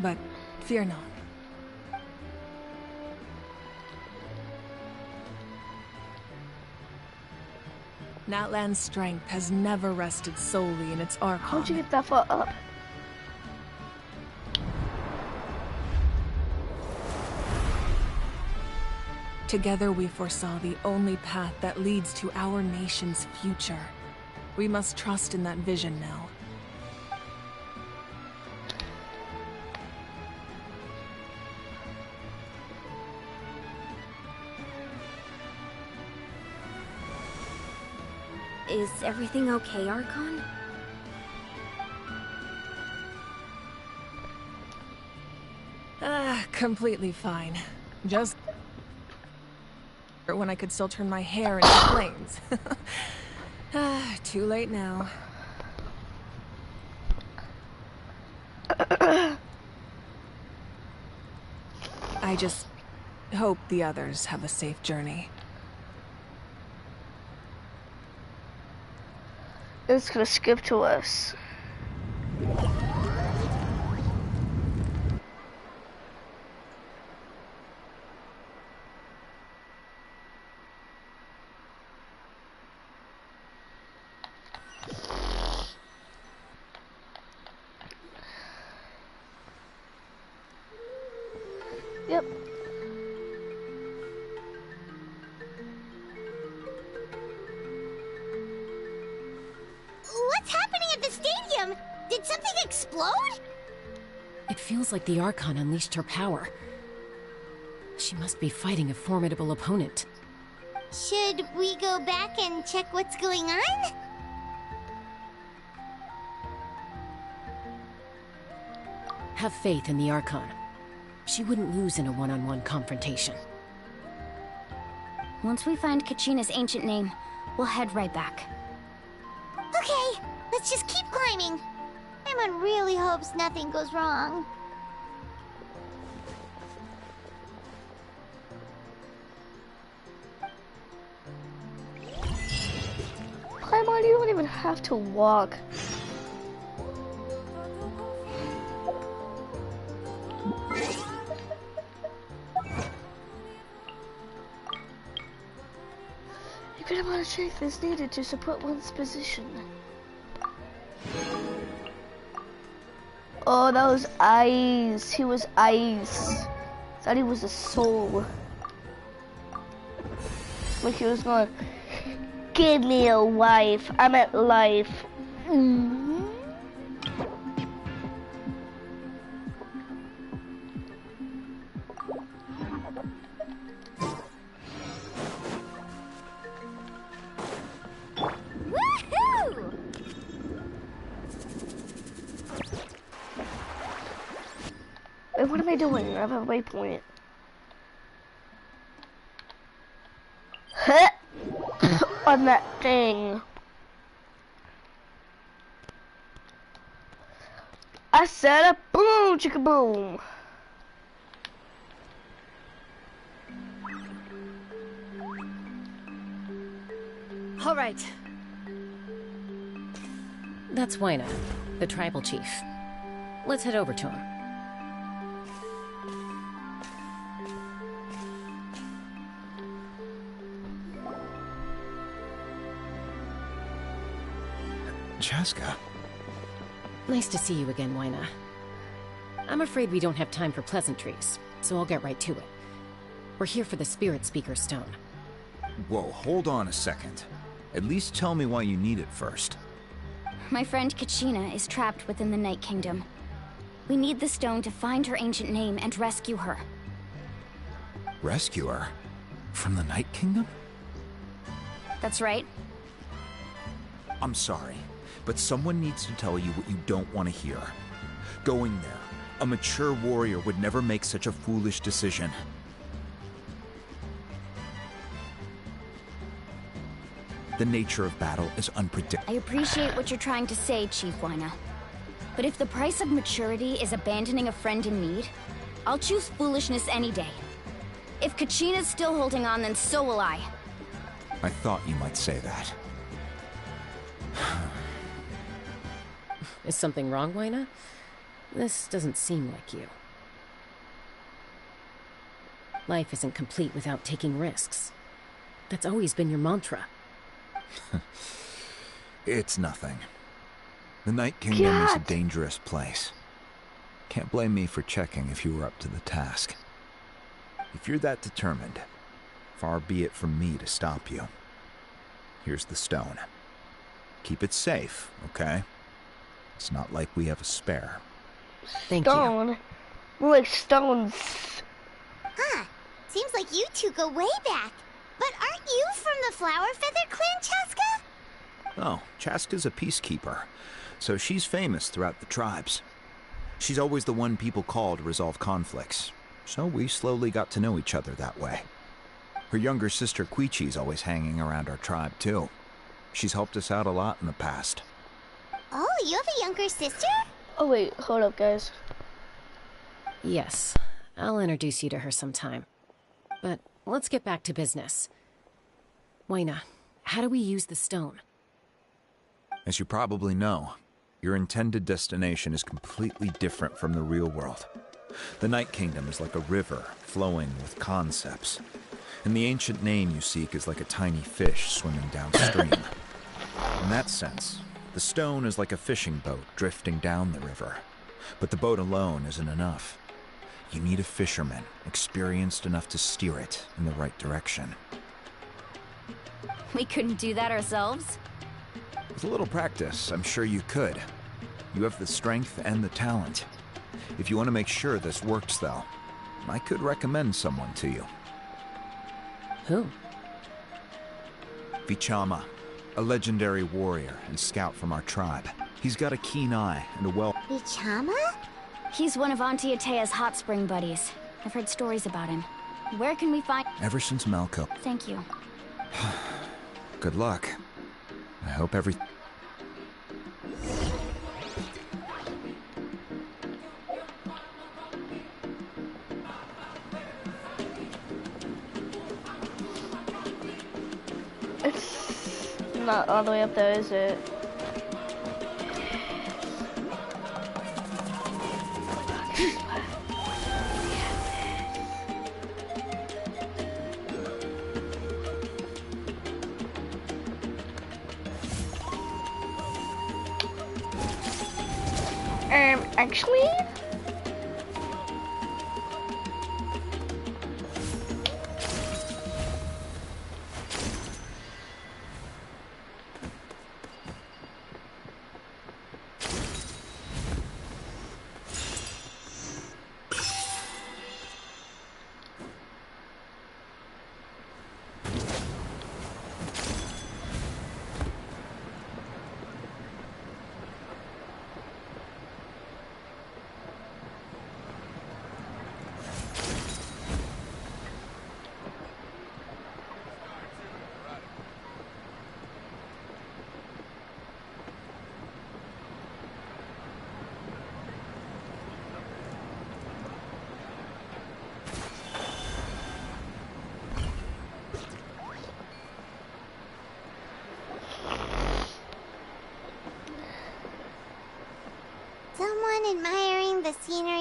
but fear not. Natlan's strength has never rested solely in its Archon. How'd you get that far up? Together we foresaw the only path that leads to our nation's future. We must trust in that vision now. Is everything okay, Archon? Completely fine. Just... when I could still turn my hair into flames. Too late now. I just hope the others have a safe journey. It's gonna skip to us. Yep. What's happening at the stadium? Did something explode? It feels like the Archon unleashed her power. She must be fighting a formidable opponent. Should we go back and check what's going on? Have faith in the Archon. She wouldn't lose in a one-on-one confrontation. Once we find Kachina's ancient name, we'll head right back. Okay, let's just keep climbing. Paimon really hopes nothing goes wrong. Paimon, you don't even have to walk. A good amount of strength is needed to support one's position. Oh, that was ice. He was ice. Thought he was a soul. Like he was going, give me a wife. I'm at life. Wait, what am I doing? I have a waypoint. On that thing. I said a boom, chicka boom. All right. That's Wyna, the tribal chief. Let's head over to him. Chaska. Nice to see you again, Wyna. I'm afraid we don't have time for pleasantries, so I'll get right to it. We're here for the Spirit Speaker Stone. Whoa, hold on a second. At least tell me why you need it first. My friend Kachina is trapped within the Night Kingdom. We need the stone to find her ancient name and rescue her. Rescue her? From the Night Kingdom? That's right. I'm sorry, but someone needs to tell you what you don't want to hear. Going there, a mature warrior would never make such a foolish decision. The nature of battle is unpredictable. I appreciate what you're trying to say, Chief Wyna. But if the price of maturity is abandoning a friend in need, I'll choose foolishness any day. If Kachina's still holding on, then so will I. I thought you might say that. Is something wrong, Wyna? This doesn't seem like you. Life isn't complete without taking risks. That's always been your mantra. It's nothing. The Night Kingdom is a dangerous place. Can't blame me for checking if you were up to the task. If you're that determined, far be it from me to stop you. Here's the stone. Keep it safe, okay? It's not like we have a spare. Thank you. Stone? More like stones. Huh. Seems like you two go way back. But aren't you from the Flower Feather Clan, Chaska? Oh, Chaska's a peacekeeper, so she's famous throughout the tribes. She's always the one people call to resolve conflicts, so we slowly got to know each other that way. Her younger sister Quichi's always hanging around our tribe, too. She's helped us out a lot in the past. Oh, you have a younger sister? Oh wait, hold up, guys. Yes, I'll introduce you to her sometime. But let's get back to business. Wyna, how do we use the stone? As you probably know, your intended destination is completely different from the real world. The Night Kingdom is like a river flowing with concepts, and the ancient name you seek is like a tiny fish swimming downstream. In that sense, the stone is like a fishing boat drifting down the river, but the boat alone isn't enough. You need a fisherman experienced enough to steer it in the right direction. We couldn't do that ourselves? With a little practice, I'm sure you could. You have the strength and the talent. If you want to make sure this works, though, I could recommend someone to you. Who? Vichama, a legendary warrior and scout from our tribe. He's got a keen eye and a Vichama? He's one of Auntie Atea's hot spring buddies. I've heard stories about him. Where can we find— Ever since Malco. Thank you. Good luck. I hope every... It's not all the way up there, is it? Actually?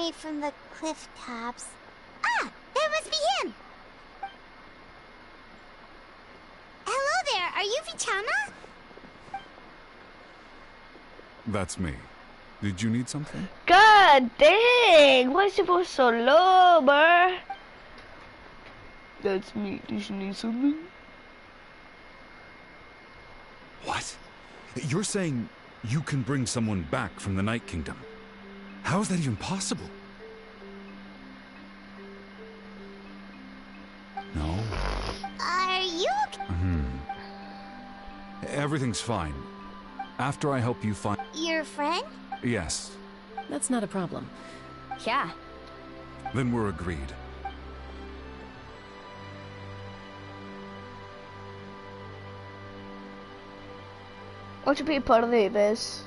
away from the cliff tops. Ah, that must be him! Hello there, are you Vichama? That's me. Did you need something? God dang! Why is your voice so low, bruh? That's me. Did you need something? What? You're saying you can bring someone back from the Night Kingdom? How is that even possible? No? Are you okay? Everything's fine. After I help you find... Your friend? Yes. That's not a problem. Yeah. Then we're agreed. Want to be part of the Abyss?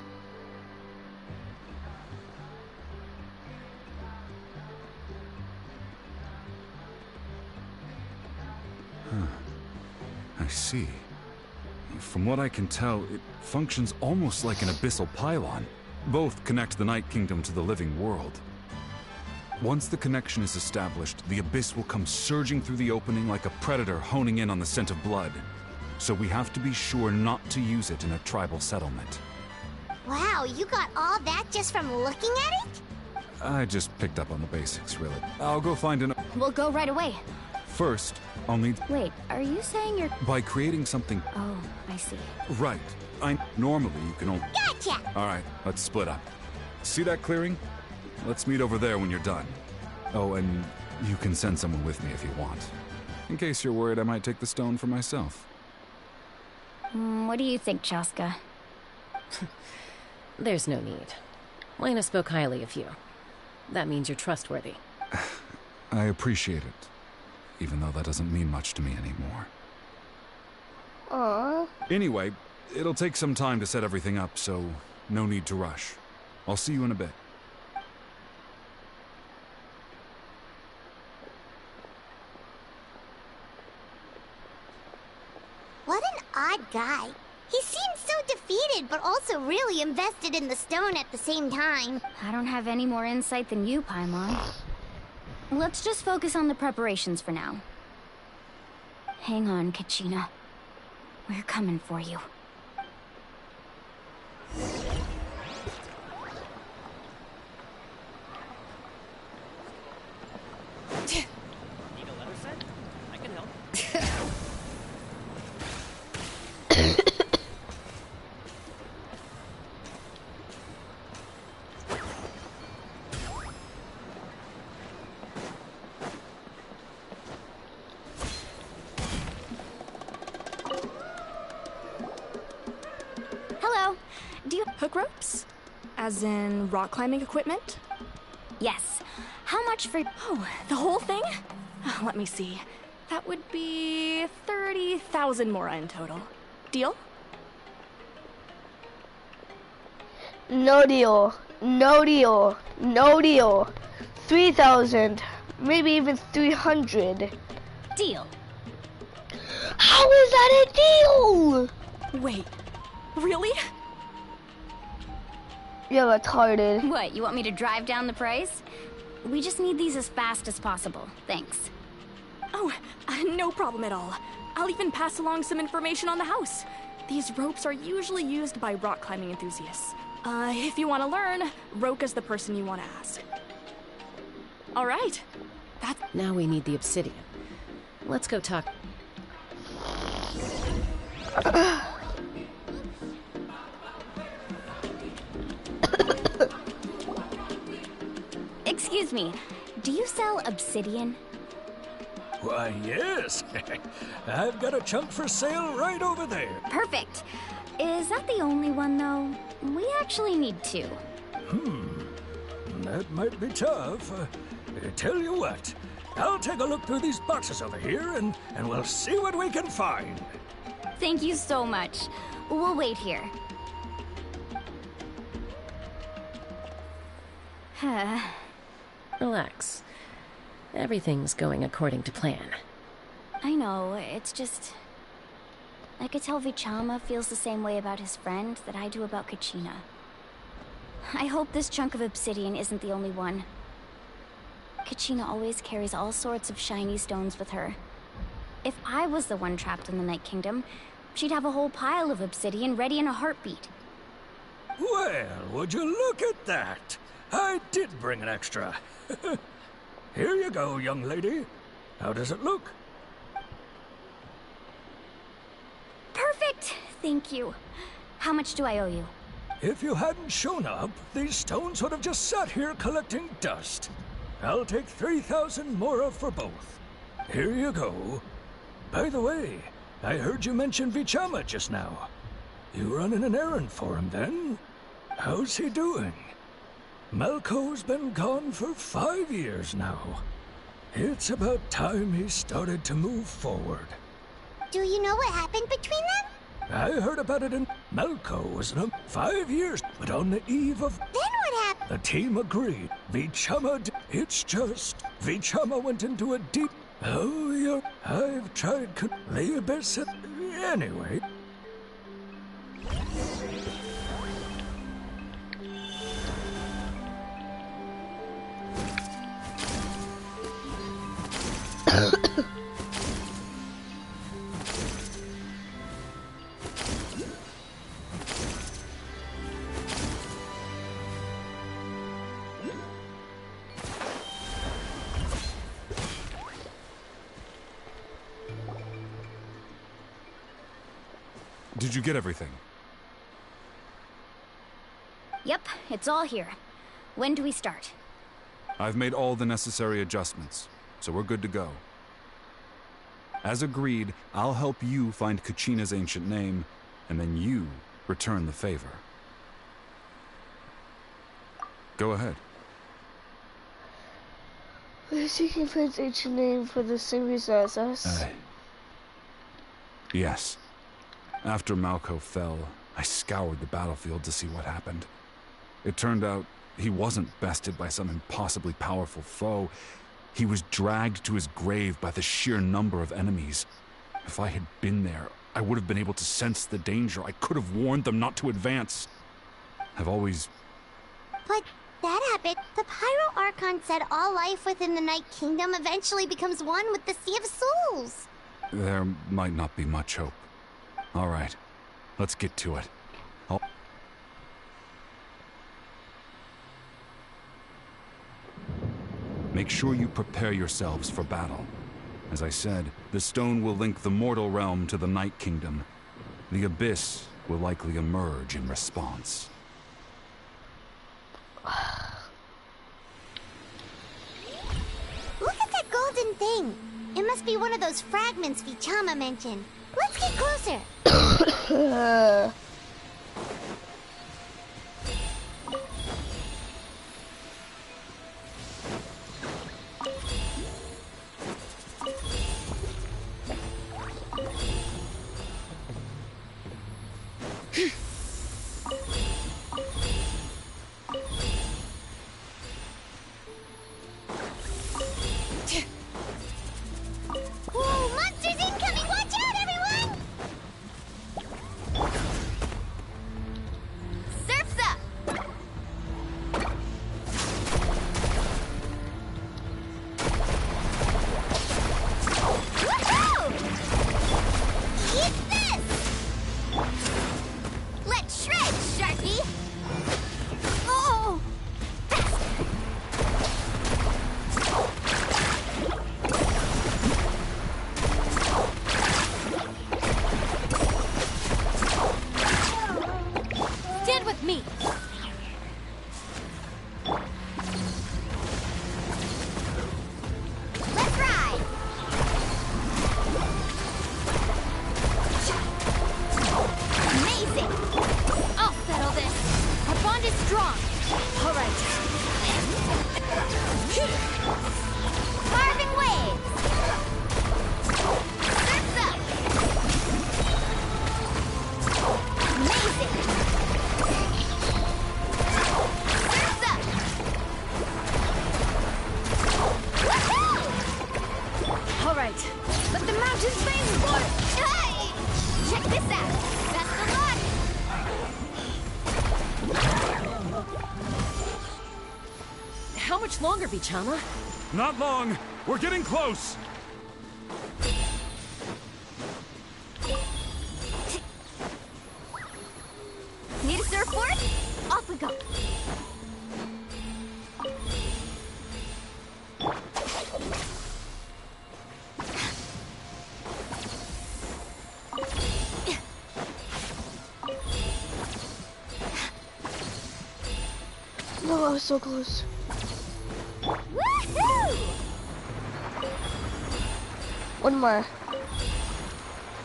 I see. From what I can tell, it functions almost like an abyssal pylon. Both connect the Night Kingdom to the living world. Once the connection is established, the Abyss will come surging through the opening like a predator honing in on the scent of blood. So we have to be sure not to use it in a tribal settlement. Wow, you got all that just from looking at it? I just picked up on the basics, really. I'll go find an... We'll go right away. First, I'll need... Wait, are you saying you're... By creating something... Oh, I see. Right. Normally, you can only... Gotcha! Alright, let's split up. See that clearing? Let's meet over there when you're done. Oh, and you can send someone with me if you want. In case you're worried I might take the stone for myself. What do you think, Chaska? There's no need. Lena spoke highly of you. That means you're trustworthy. I appreciate it, even though that doesn't mean much to me anymore. Aww. Anyway, it'll take some time to set everything up, so no need to rush. I'll see you in a bit. What an odd guy. He seems so defeated, but also really invested in the stone at the same time. I don't have any more insight than you, Paimon. Let's just focus on the preparations for now. Hang on, Kachina. We're coming for you. Need a letter set? I can help. Hello. Do you... Hook ropes? As in rock climbing equipment? Yes. How much for... Oh, the whole thing? Let me see. That would be 30,000 mora in total. Deal? No deal. No deal. No deal. 3,000. Maybe even 300. Deal. How is that a deal? Wait. Really? You're retarded. What, you want me to drive down the price? We just need these as fast as possible. Thanks. Oh, no problem at all. I'll even pass along some information on the house. These ropes are usually used by rock climbing enthusiasts. If you want to learn, Roka's the person you want to ask. All right. Now we need the obsidian. Let's go talk. Excuse me, do you sell obsidian? Why, yes. I've got a chunk for sale right over there. Perfect. Is that the only one, though? We actually need two. That might be tough. Tell you what, I'll take a look through these boxes over here, and we'll see what we can find. Thank you so much. We'll wait here. Relax. Everything's going according to plan. I know, it's just... I could tell Vichama feels the same way about his friend that I do about Kachina. I hope this chunk of obsidian isn't the only one. Kachina always carries all sorts of shiny stones with her. If I was the one trapped in the Night Kingdom, she'd have a whole pile of obsidian ready in a heartbeat. Well, would you look at that? I did bring an extra. Here you go, young lady. How does it look? Perfect! Thank you. How much do I owe you? If you hadn't shown up, these stones would have just sat here collecting dust. I'll take 3,000 mora for both. Here you go. By the way, I heard you mention Vichama just now. You running an errand for him, then? How's he doing? Malco's been gone for 5 years now. It's about time he started to move forward. Do you know what happened between them? I heard about it in Malco was in 5 years, but on the eve of... Then what happened? The team agreed. Vichama it's just... Vichama went into a deep... Oh, yeah. I've tried... The abyss... Anyway... Did you get everything? Yep, it's all here. When do we start? I've made all the necessary adjustments, so we're good to go. As agreed, I'll help you find Kachina's ancient name, and then you return the favor. Go ahead. We're seeking for its ancient name for the same reason as us. Yes. After Malco fell, I scoured the battlefield to see what happened. It turned out he wasn't bested by some impossibly powerful foe. He was dragged to his grave by the sheer number of enemies. If I had been there, I would have been able to sense the danger. I could have warned them not to advance. I've always... But that happened. The Pyro Archon said all life within the Night Kingdom eventually becomes one with the Sea of Souls. There might not be much hope. All right, let's get to it. Make sure you prepare yourselves for battle. As I said, the stone will link the mortal realm to the Night Kingdom. The Abyss will likely emerge in response. Look at that golden thing. It must be one of those fragments Vichama mentioned. Let's get closer. Whoa, monsters incoming! Watch out, everyone! Surf's up! Woohoo! Eat this! Let's shred, Sharky! Oh! Stand with me! Let's ride! Amazing! I'll settle this! Our bond is strong! Alright. Carving waves! Surf's up! Amazing! Surf's up! Woohoo! Alright, let the mountains flames for it! Hey! Check this out! Best of luck! How much longer, Vichama? Not long. We're getting close. Need a surfboard? Off we go. No, I was so close. Woohoo! One more.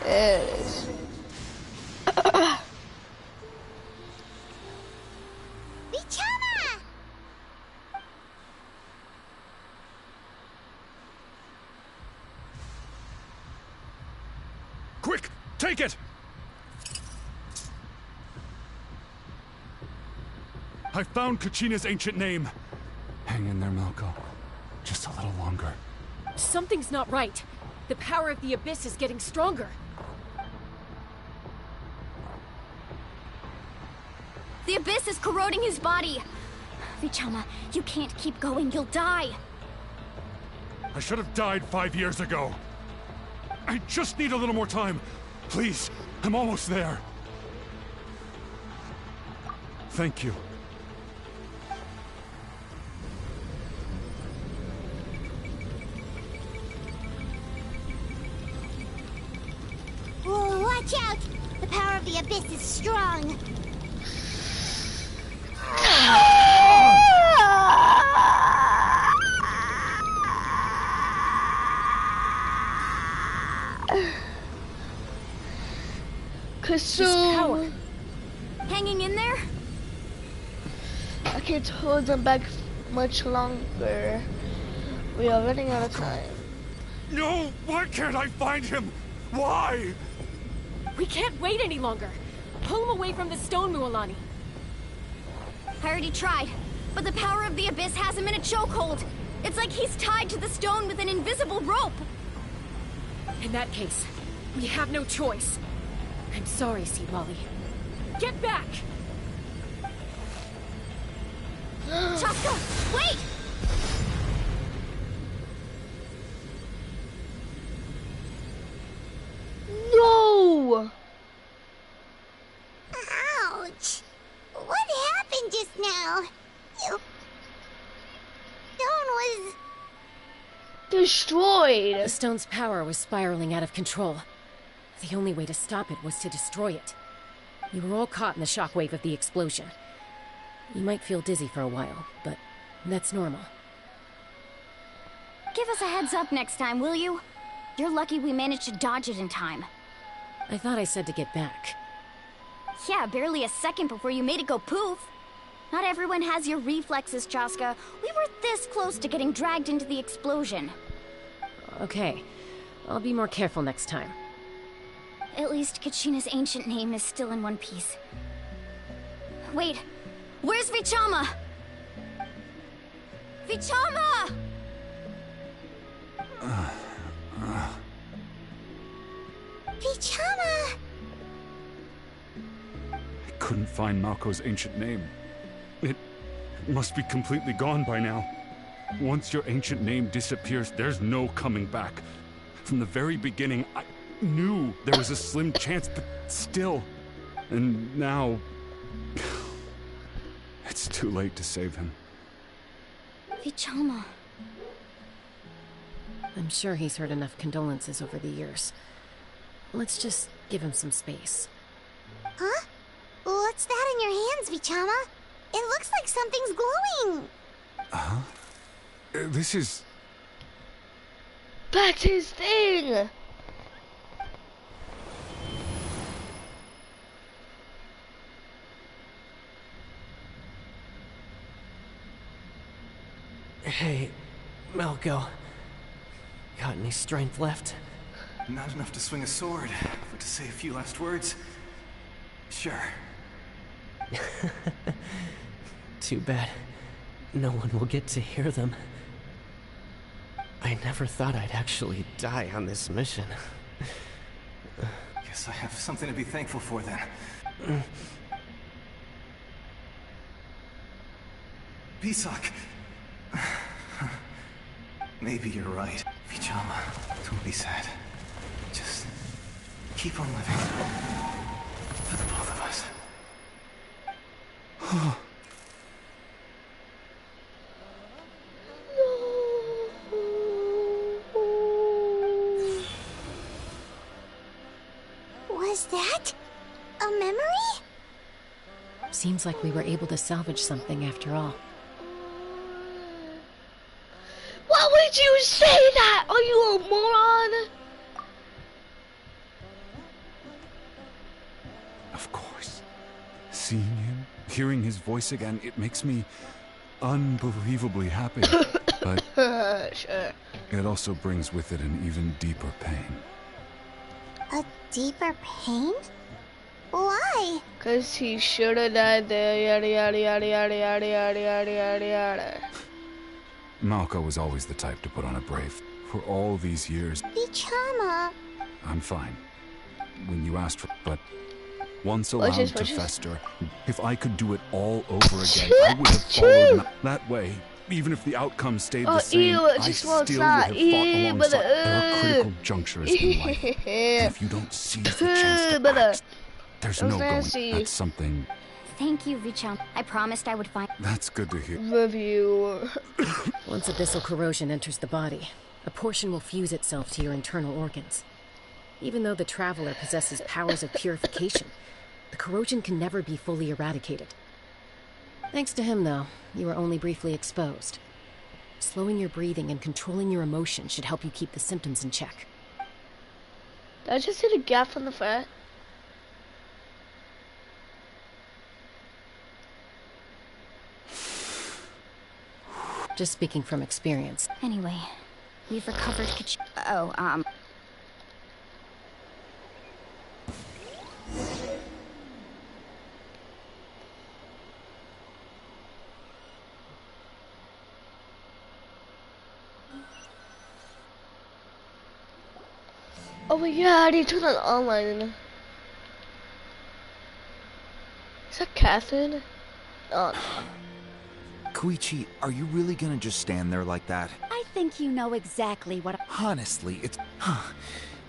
There it is. Vichama! Quick, take it! I found Kachina's ancient name. Hang in there, Malko. Just a little longer. Something's not right. The power of the Abyss is getting stronger. The Abyss is corroding his body. Vichama, you can't keep going. You'll die. I should have died 5 years ago. I just need a little more time. Please, I'm almost there. Thank you. Whoa, watch out! The power of the Abyss is strong. Consume. Hanging in there? I can't hold them back much longer. We are running out of time. No! Why can't I find him? Why? We can't wait any longer. Pull him away from the stone, Mualani. I already tried, but the power of the Abyss has him in a chokehold. It's like he's tied to the stone with an invisible rope. In that case, we have no choice. I'm sorry, Sea Wally. Get back! Chaska, wait! No! Ouch! What happened just now? Stone was... destroyed. The stone's power was spiraling out of control. The only way to stop it was to destroy it. You were all caught in the shockwave of the explosion. You might feel dizzy for a while, but that's normal. Give us a heads up next time, will you? You're lucky we managed to dodge it in time. I thought I said to get back. Yeah, barely a second before you made it go poof. Not everyone has your reflexes, Chaska. We were this close to getting dragged into the explosion. Okay, I'll be more careful next time. At least Kachina's ancient name is still in one piece. Wait, where's Vichama? Vichama! Vichama! I couldn't find Malko's ancient name. It must be completely gone by now. Once your ancient name disappears, there's no coming back. From the very beginning, I knew there was a slim chance, but still. And now... it's too late to save him. Vichama. I'm sure he's heard enough condolences over the years. Let's just give him some space. Huh? What's that in your hands, Vichama? It looks like something's glowing. Huh? This is... That's his thing! Hey, Malko. Got any strength left? Not enough to swing a sword, but to say a few last words? Sure. Too bad. No one will get to hear them. I never thought I'd actually die on this mission. Guess I have something to be thankful for then. Pisak. Maybe you're right. Vichama, don't be sad. Just keep on living. For the both of us. Was that a memory? Seems like we were able to salvage something after all. Why would you say that? Are you a moron? Of course. Seeing him, hearing his voice again, it makes me unbelievably happy. But Sure. it also brings with it an even deeper pain. A deeper pain? Why? Cause he should have died there. Yada yada yada yada yada yada yada yada yada. Malka was always the type to put on a brave. For all these years, Vichama. I'm fine. When you asked for, but once Watch allowed this, to watch this. fester, if I could do it all over again, I would have followed that way. Even if the outcome stayed the same, ew, it I just still won't would stop. have fought Ew, but, alongside. There are critical junctures in life, and if you don't seize the chance to but, act, there's that was no going. nasty. That's something. Thank you, Vicham. I promised I would find. That's good to hear. Review. Once abyssal corrosion enters the body, a portion will fuse itself to your internal organs. Even though the Traveler possesses powers of purification, the corrosion can never be fully eradicated. Thanks to him, though, you are only briefly exposed. Slowing your breathing and controlling your emotions should help you keep the symptoms in check. Did I just hit a gap on the fat? Just speaking from experience. Anyway, we've recovered Oh my god, I need to turn on online. Is that Catherine? Oh no. Koichi, are you really gonna just stand there like that? I think you know exactly what. Honestly, it's...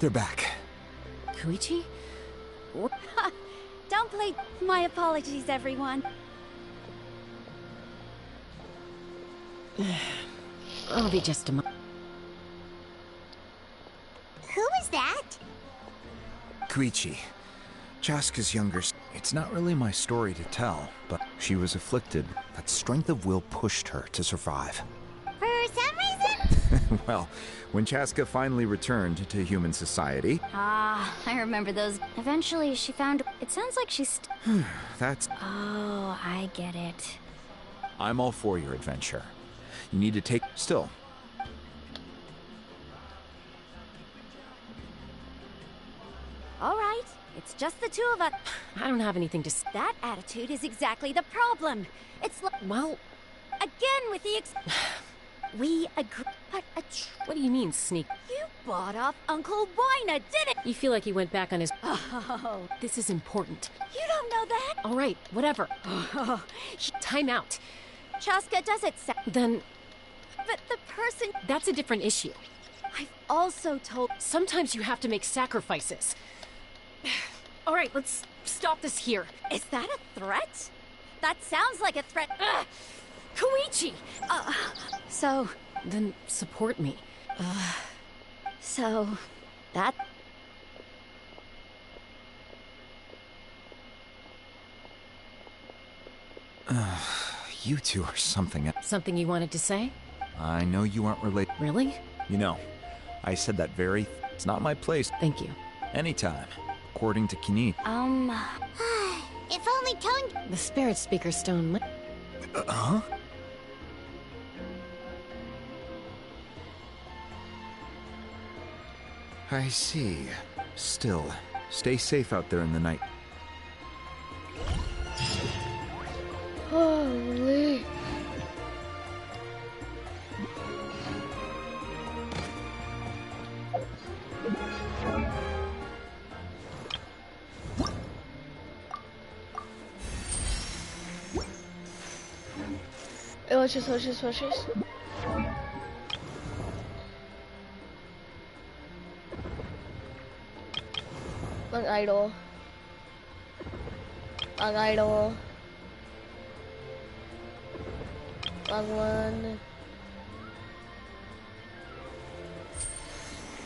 They're back. Koichi? Don't play. My apologies, everyone. I'll be just a moment. Who is that? Koichi, Chaska's younger... It's not really my story to tell, but she was afflicted. That strength of will pushed her to survive. For some reason? Well, when Chaska finally returned to human society... I remember those. Eventually, she found... It sounds like she's... That's... Oh, I get it. I'm all for your adventure. You need to take... Still. All right, it's just the two of us. I don't have anything to say. That attitude is exactly the problem. It's like... Well... Again with the We agree, but What do you mean, sneak? You bought off Uncle Wina, didn't You feel like he went back on his... Oh. This is important. You don't know that? All right, whatever. Time out. Chaska does it, Then... But the person... That's a different issue. I've also told... Sometimes you have to make sacrifices. All right, let's stop this here. Is that a threat? That sounds like a threat. Koichi! So... Then support me. So... That... You two are something... Something you wanted to say? I know you aren't related... Really? You know, I said that very... It's not my place. Thank you. Anytime. According to Kini. If only Tone... The spirit speaker stone... Huh? I see. Still, stay safe out there in the night. Holy. Hey, watch this, watch this, watch this. Wrong idol. Wrong idol. Wrong one.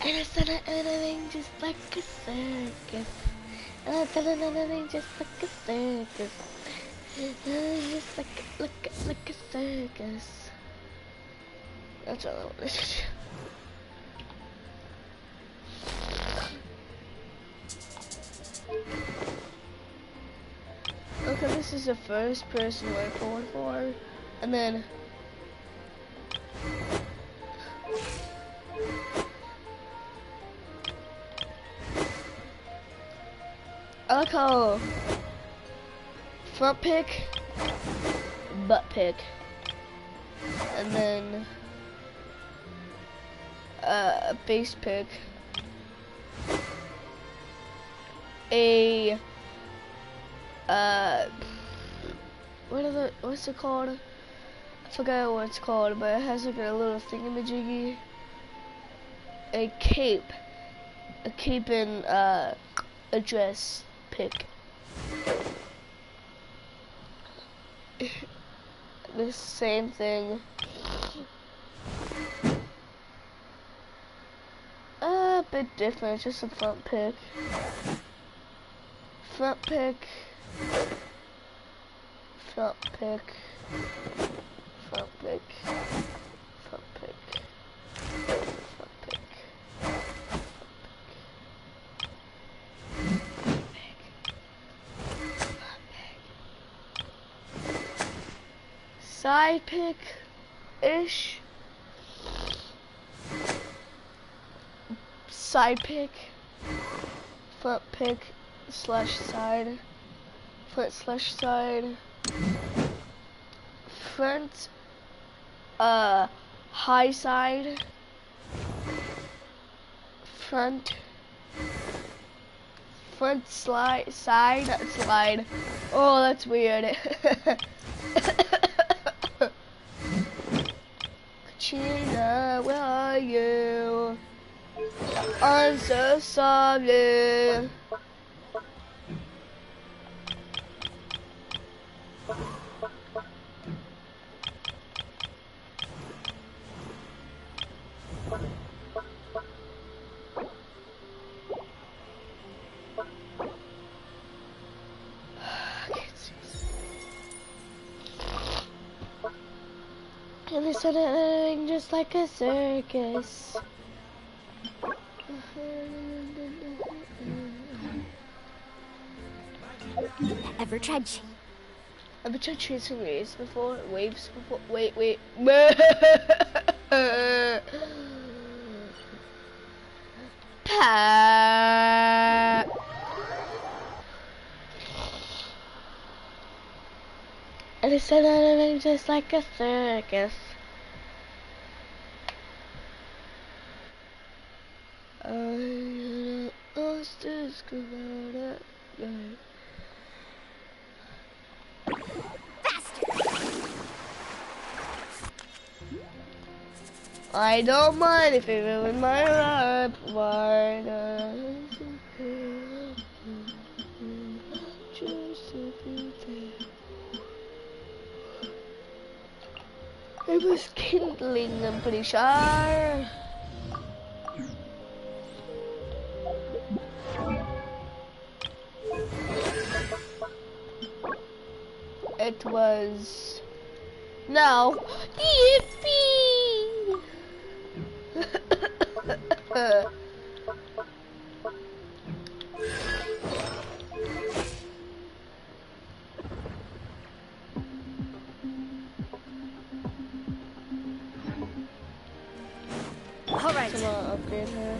And I said anything just like a circus. And I said anything just like a circus. Just like a circus. That's all I want to do. Okay, this is the first person we're going for. And then I like how front pick, butt pick, and then base pick, a what's it called? I forgot what it's called, but it has like a little thingamajiggy. A cape and a dress pick. The same thing. A bit different, just a front pick. Front pick. Front pick. Front pick. Front pick. Front pick. Side pick-ish. Side pick. Front pick slash side. Front slash side. Front high side. Front slide slide. Oh, that's weird. Kachina, where are you? I'm so sorry. And they said it just like a circus. Ever tried chasing waves before? Wait. And it said everything just like a circus. I don't mind if you ruin my life. Why not? It was kindling, I'm pretty sure. It was... No. Yippee! All right. Come on, upgrade her.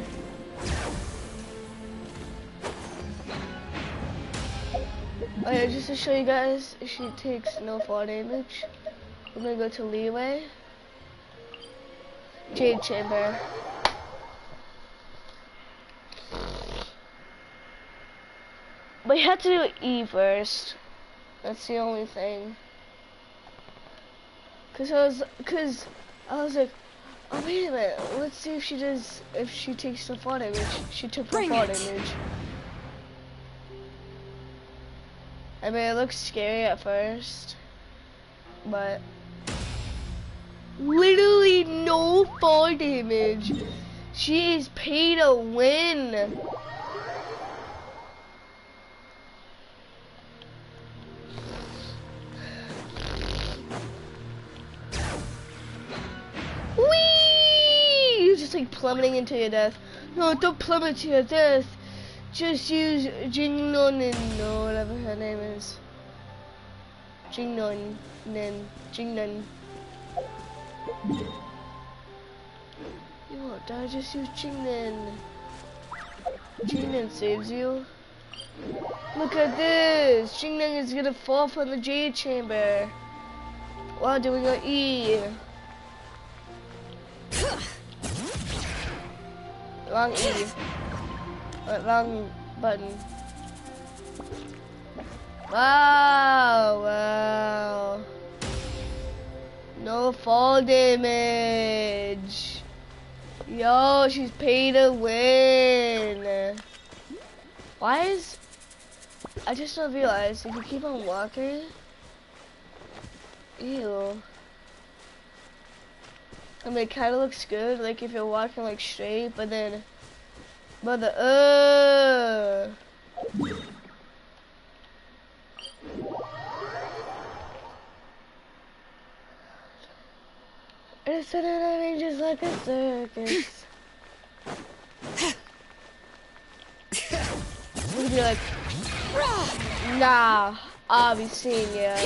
Oh yeah, just to show you guys, she takes no fall damage. I'm gonna go to leeway. Jade chamber. But you have to do E first. That's the only thing. Cause I was like, oh wait a minute, let's see if she takes the fall damage. She took the fall damage. I mean, it looks scary at first, but literally no fall damage. She is pay to win. Whee! You're just like plummeting into your death. No, don't plummet to your death. Just use Jingnon or whatever her name is. Jingnon. Jingnon. You won't die, just use Jingnon. Jingnon saves you. Look at this! Jingnon is gonna fall from the Jade Chamber while doing an E. Wrong E. Wrong button. Wow, wow. No fall damage. Yo, she's paid to win. Why is... I just don't realize if you keep on walking... Ew. I mean, it kind of looks good, like if you're walking like straight, but then... But the... It's an just like a circus. You'd be like, nah, I'll be seeing ya.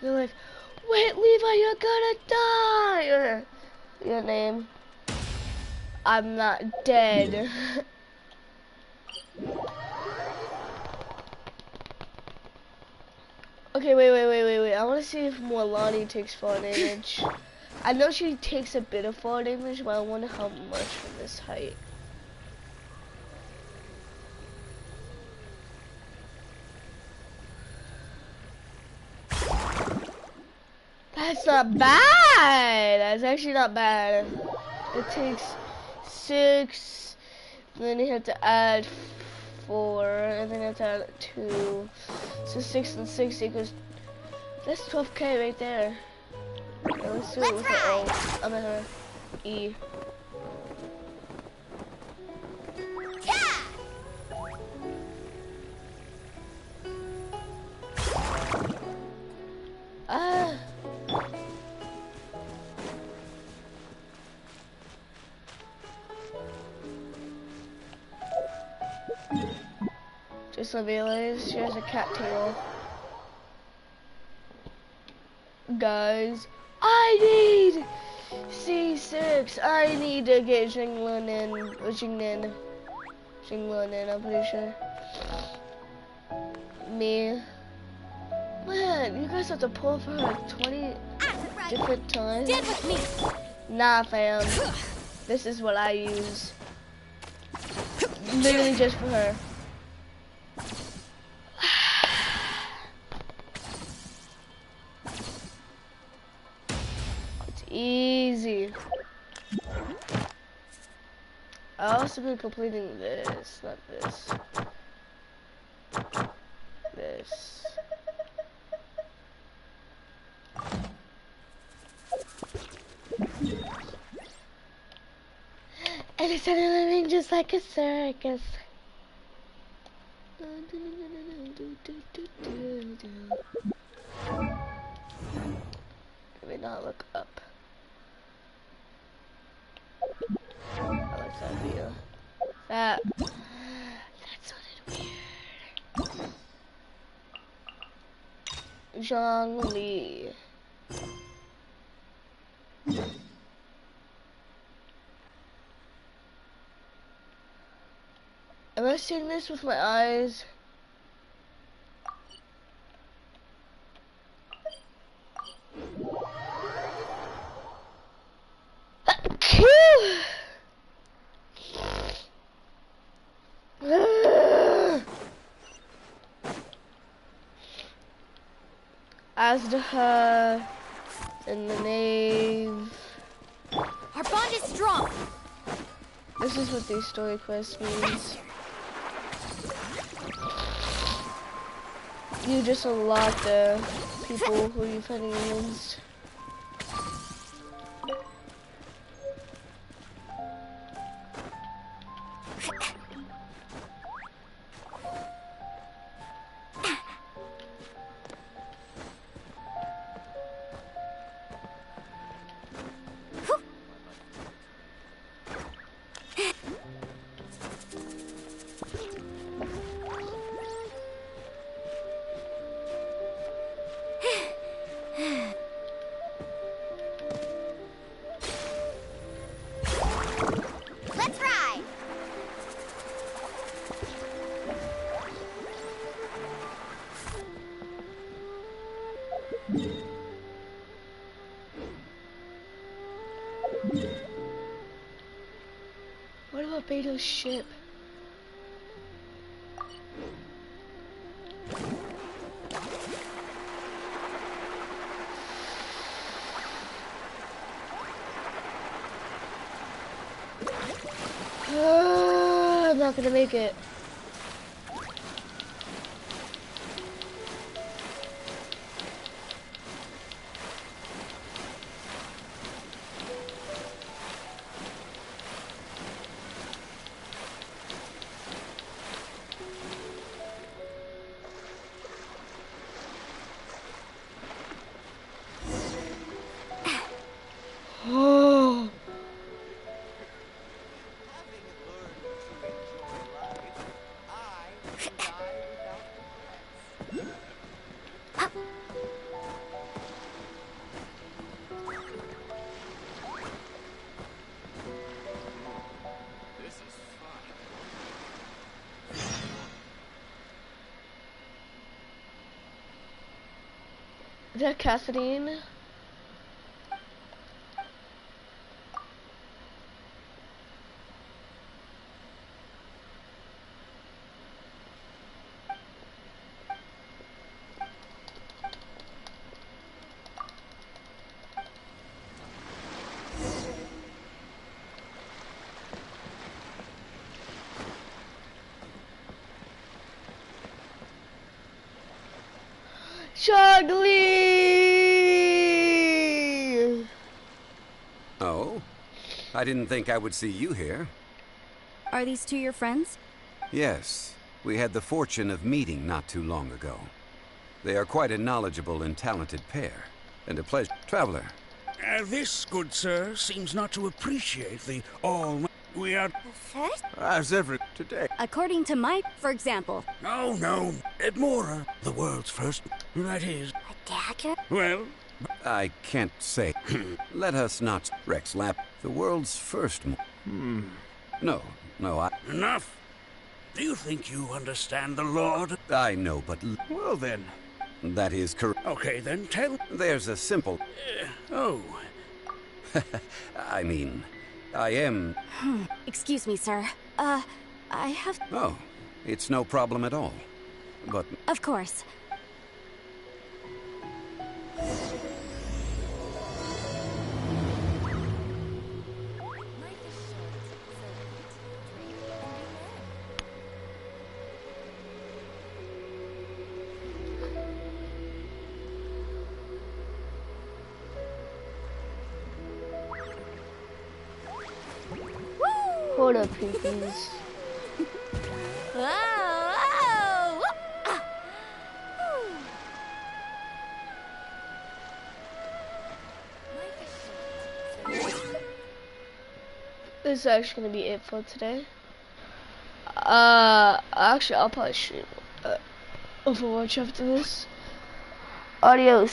They're like, wait, Levi, you're gonna die. Your name. I'm not dead. Okay, wait. I want to see if Morlani takes fall damage. I know she takes a bit of fall damage, but I wonder how much from this height. That's not bad. That's actually not bad. It takes 6, then you have to add 4, and then you have to add 2. So 6 and 6 equals, that's 12k right there. Okay, let's do it with her O. I mean her E. Just realized she has a cat tail. Guys, I need C6. I need to get Jinglin in, or Jinglin in, I'm pretty sure. Me. Man, you guys have to pull for her 20 different times. Stand with me. Nah, fam. This is what I use. Literally just for her. It's easy. I'll also be completing this, not this. This. And it's living just like a circus. Let me not look up. I like that video. That sounded weird. Zhongli. Am I seeing this with my eyes? Azdaha and the Knave. Our bond is strong. This is what these story quests means. you just unlock the people who you're fighting against. Let's ride! What about Beto's ship? I'm not gonna make it. Oh. Is that Cassadine? Chugly! Oh? I didn't think I would see you here. Are these two your friends? Yes. We had the fortune of meeting not too long ago. They are quite a knowledgeable and talented pair. And a pleasure. Traveler. This, good sir, seems not to appreciate the all... We are... First? As every... today. According to my... For example. Oh, no. Edmora, the world's first... That is... A dagger? Well... I can't say. Let us not... Rex Lap, the world's first... No, I... Enough. Do you think you understand the Lord? I know, but... Well, then... That is correct. Okay, then tell... There's a simple... Oh. I mean... I am... Excuse me, sir. I have... Oh, it's no problem at all. But... Of course. Hold up, pinkies. This is actually gonna be it for today. Actually, I'll probably stream Overwatch after this. Adios.